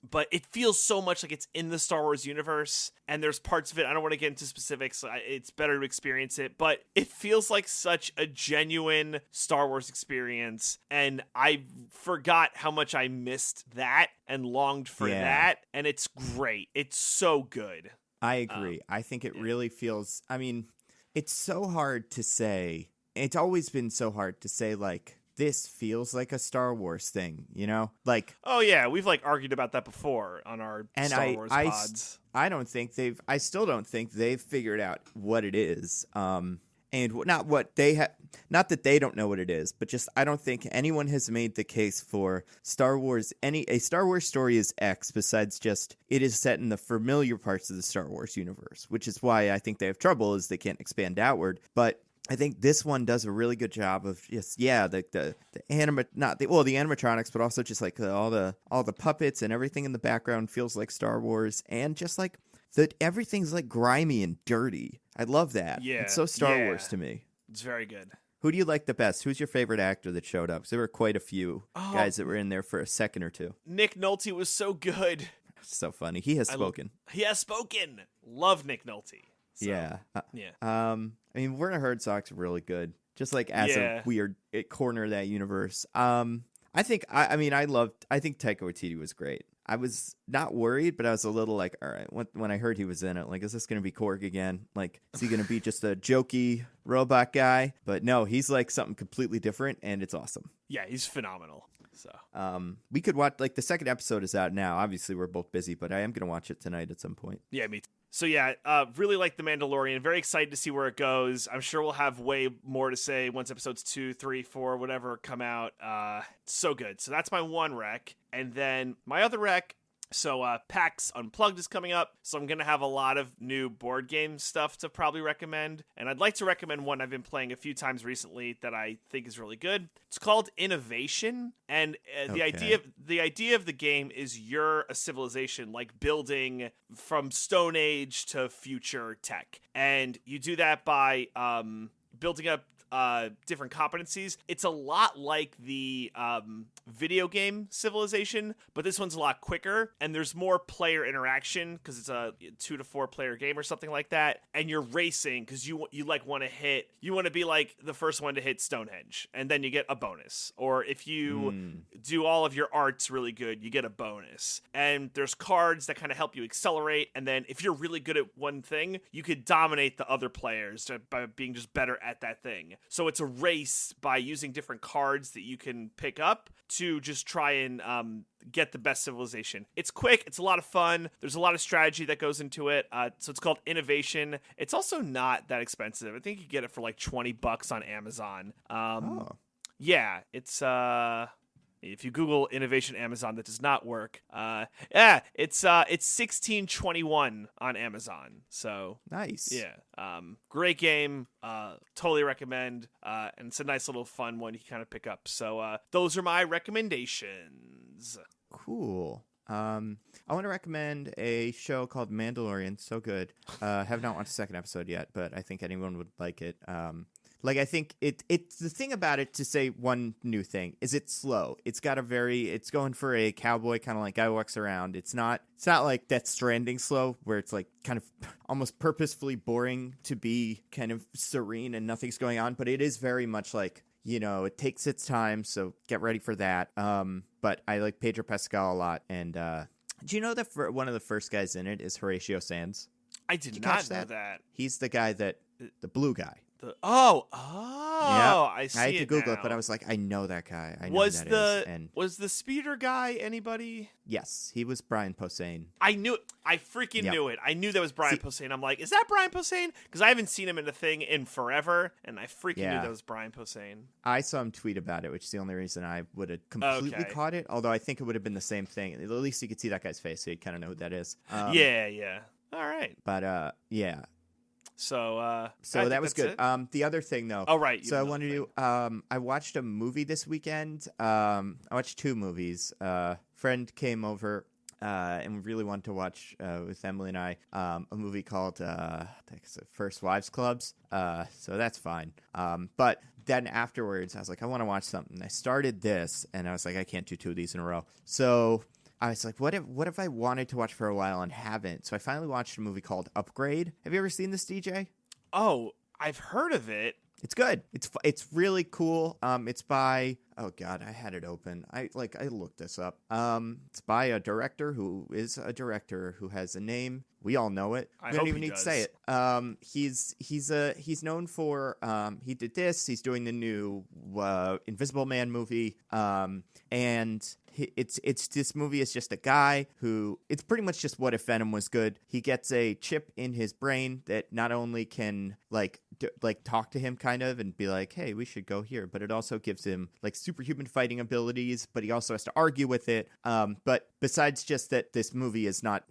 Speaker 2: but it feels so much like it's in the Star Wars universe, and there's parts of it, I don't want to get into specifics, it's better to experience it, but it feels like such a genuine Star Wars experience, and I forgot how much I missed that and longed for that, and it's great. It's so good.
Speaker 1: I agree. I think it really feels, I mean, it's so hard to say. It's always been so hard to say, like, this feels like a Star Wars thing, you know? Like,
Speaker 2: oh yeah, we've like argued about that before on our Star Wars pods.
Speaker 1: I still don't think they've figured out what it is. And not that they don't know what it is, but just I don't think anyone has made the case for Star Wars. A Star Wars story is X besides just it is set in the familiar parts of the Star Wars universe, which is why I think they have trouble is they can't expand outward. But I think this one does a really good job of just the animatronics, but also just like all the puppets and everything in the background feels like Star Wars, and just like that everything's like grimy and dirty. I love that.
Speaker 2: Yeah,
Speaker 1: it's so Star Wars to me.
Speaker 2: It's very good.
Speaker 1: Who do you like the best? Who's your favorite actor that showed up? 'Cause there were quite a few guys that were in there for a second or two.
Speaker 2: Nick Nolte was so good.
Speaker 1: So funny. He has spoken.
Speaker 2: He has spoken. Love Nick Nolte. So,
Speaker 1: yeah. I mean, Werner Herzog's really good. Just like as a weird corner of that universe. I think Taika Waititi was great. I was not worried, but I was a little like, all right, when I heard he was in it, like, is this going to be Korg again? Like, is he going to be just a jokey robot guy? But no, he's like something completely different, and it's awesome.
Speaker 2: Yeah, he's phenomenal. So,
Speaker 1: we could watch, like, the second episode is out now. Obviously, we're both busy, but I am going to watch it tonight at some point.
Speaker 2: Yeah, me too. So yeah, really like The Mandalorian. Very excited to see where it goes. I'm sure we'll have way more to say once episodes 2, 3, 4, whatever come out. So good. So that's my one rec. And then my other rec, so PAX Unplugged is coming up, so I'm going to have a lot of new board game stuff to probably recommend. And I'd like to recommend one I've been playing a few times recently that I think is really good. It's called Innovation, and the idea of the game is you're a civilization, like building from Stone Age to future tech. And you do that by building up different competencies. It's a lot like the video game Civilization, but this one's a lot quicker, and there's more player interaction because it's a 2 to 4 player game or something like that, and you're racing because you like want to be like the first one to hit Stonehenge, and then you get a bonus. Or if you do all of your arts really good, you get a bonus. And there's cards that kind of help you accelerate, and then if you're really good at one thing, you could dominate the other players by being just better at that thing. So it's a race by using different cards that you can pick up to just try and get the best civilization. It's quick. It's a lot of fun. There's a lot of strategy that goes into it. So it's called Innovation. It's also not that expensive. I think you get it for like $20 on Amazon. Yeah, it's if you Google Innovation Amazon, that does not work. It's $16.21 on Amazon. So
Speaker 1: nice.
Speaker 2: Yeah. Great game. Totally recommend. And it's a nice little fun one you kind of pick up. So those are my recommendations.
Speaker 1: Cool. I want to recommend a show called Mandalorian. So good. Have not watched the second episode yet, but I think anyone would like it. I think it's the thing about it, to say one new thing, is it's slow. It's going for a cowboy kind of like guy walks around. It's not like Death Stranding slow, where it's like kind of almost purposefully boring to be kind of serene and nothing's going on. But it is very much like, it takes its time. So get ready for that. But I like Pedro Pascal a lot. And do you know that one of the first guys in it is Horatio Sands?
Speaker 2: I did not know that.
Speaker 1: He's the guy the blue guy.
Speaker 2: Yeah. I see.
Speaker 1: I had to Google
Speaker 2: now.
Speaker 1: it, but I was like, I know that guy. I know
Speaker 2: was
Speaker 1: who that is.
Speaker 2: Was the speeder guy anybody?
Speaker 1: Yes, he was Brian Posehn.
Speaker 2: I knew it. I freaking knew it. I knew that was Brian Posehn. I'm like, is that Brian Posehn? Because I haven't seen him in a thing in forever, and I freaking knew that was Brian Posehn.
Speaker 1: I saw him tweet about it, which is the only reason I would have completely caught it. Although I think it would have been the same thing. At least you could see that guy's face, so you kind of know who that is.
Speaker 2: Yeah. All right.
Speaker 1: But yeah.
Speaker 2: So
Speaker 1: that was good. The other thing, though.
Speaker 2: Oh, right.
Speaker 1: So I wanted to. I watched a movie this weekend. I watched 2 movies. Friend came over, and we really wanted to watch with Emily and I a movie called I think it's First Wives Clubs. So that's fine. But then afterwards, I was like, I want to watch something. I started this, and I was like, I can't do 2 of these in a row. So I was like, what if I wanted to watch for a while and haven't? So I finally watched a movie called Upgrade. Have you ever seen this, DJ?
Speaker 2: Oh, I've heard of it.
Speaker 1: It's good. It's really cool. It's by, oh God, I had it open. I looked this up. It's by a director who is a director who has a name. We all know it. We don't even need to say it. He's known for he did this. He's doing the new Invisible Man movie. And it's this movie is just a guy who, it's pretty much just what if Venom was good. He gets a chip in his brain that not only can like talk to him kind of and be like, hey, we should go here, but it also gives him like superhuman fighting abilities, but he also has to argue with it. But besides just that, this movie is not,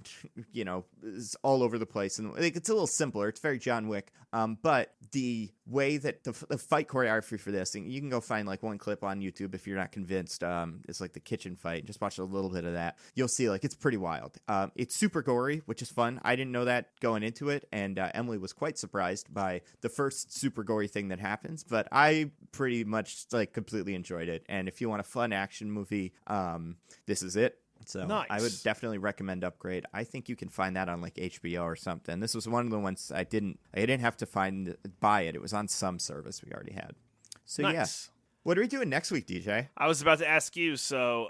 Speaker 1: is all over the place, and like, it's a little simpler. It's very John Wick. But the way that the fight choreography for this, and you can go find like one clip on YouTube if you're not convinced. It's like the kitchen fight. Just watch a little bit of that. You'll see like it's pretty wild. It's super gory, which is fun. I didn't know that going into it, and Emily was quite surprised by the first super gory thing that happens. But I pretty much like completely enjoyed it. And if you want a fun action movie, this is it. So
Speaker 2: nice.
Speaker 1: I would definitely recommend Upgrade. I think you can find that on like HBO or something. This was one of the ones I didn't have to buy it. It was on some service we already had. So
Speaker 2: nice.
Speaker 1: Yeah. What are we doing next week, DJ?
Speaker 2: I was about to ask you. So,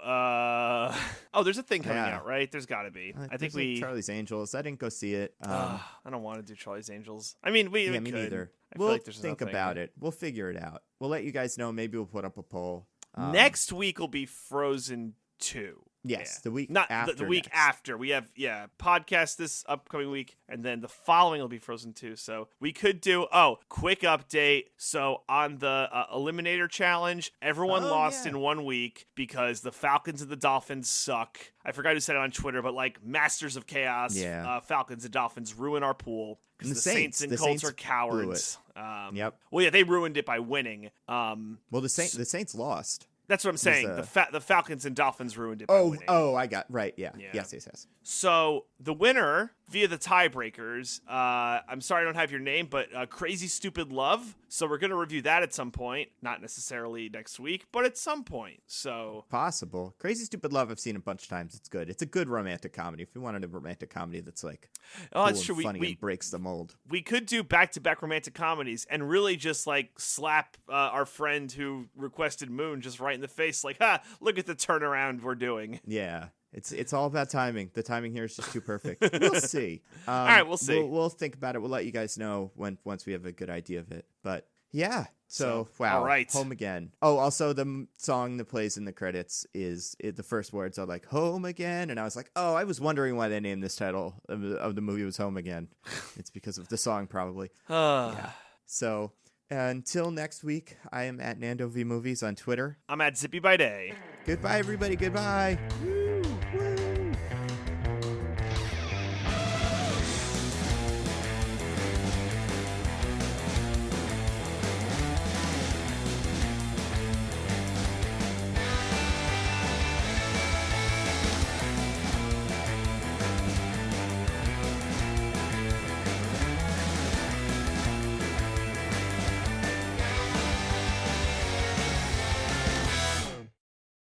Speaker 2: there's a thing coming out, right? There's got to be. I think
Speaker 1: like Charlie's Angels. I didn't go see it.
Speaker 2: I don't want to do Charlie's Angels. I mean, we
Speaker 1: me
Speaker 2: could.
Speaker 1: neither.
Speaker 2: We'll
Speaker 1: think about it. We'll figure it out. We'll let you guys know. Maybe we'll put up a poll.
Speaker 2: Next week will be Frozen 2.
Speaker 1: Yes,
Speaker 2: yeah.
Speaker 1: the week
Speaker 2: Not
Speaker 1: after.
Speaker 2: The week
Speaker 1: next.
Speaker 2: after. We have, podcast this upcoming week, and then the following will be Frozen 2. So we could do, quick update. So on the Eliminator Challenge, everyone lost in 1 week because the Falcons and the Dolphins suck. I forgot who said it on Twitter, but like Masters of Chaos, Falcons and Dolphins ruin our pool. Because the Saints and Colts are cowards.
Speaker 1: Yep.
Speaker 2: Well, yeah, they ruined it by winning.
Speaker 1: Well, the Saints lost.
Speaker 2: That's what I'm saying. The Falcons and Dolphins ruined it by winning.
Speaker 1: Oh, I got right. Yeah. Yes.
Speaker 2: So the winner via the tiebreakers. I'm sorry I don't have your name, but Crazy Stupid Love. So we're gonna review that at some point. Not necessarily next week, but at some point. So
Speaker 1: possible. Crazy Stupid Love. I've seen a bunch of times. It's good. It's a good romantic comedy. If you wanted a romantic comedy that's like cool
Speaker 2: that's true.
Speaker 1: And funny and breaks the mold.
Speaker 2: We could do back-to-back romantic comedies and really just like slap our friend who requested Moon just right in the face, like, look at the turnaround we're doing.
Speaker 1: Yeah. It's all about timing. The timing here is just too perfect. We'll see.
Speaker 2: All right, we'll see.
Speaker 1: We'll think about it. We'll let you guys know once we have a good idea of it. But yeah. So wow.
Speaker 2: All right.
Speaker 1: Home Again. Oh, also the song that plays in the credits the first words are like Home Again, and I was like, I was wondering why they named this title of the movie was Home Again. It's because of the song, probably. Yeah. So until next week, I am at Nando V Movies on Twitter.
Speaker 2: I'm at Zippy by Day.
Speaker 1: Goodbye, everybody. Goodbye.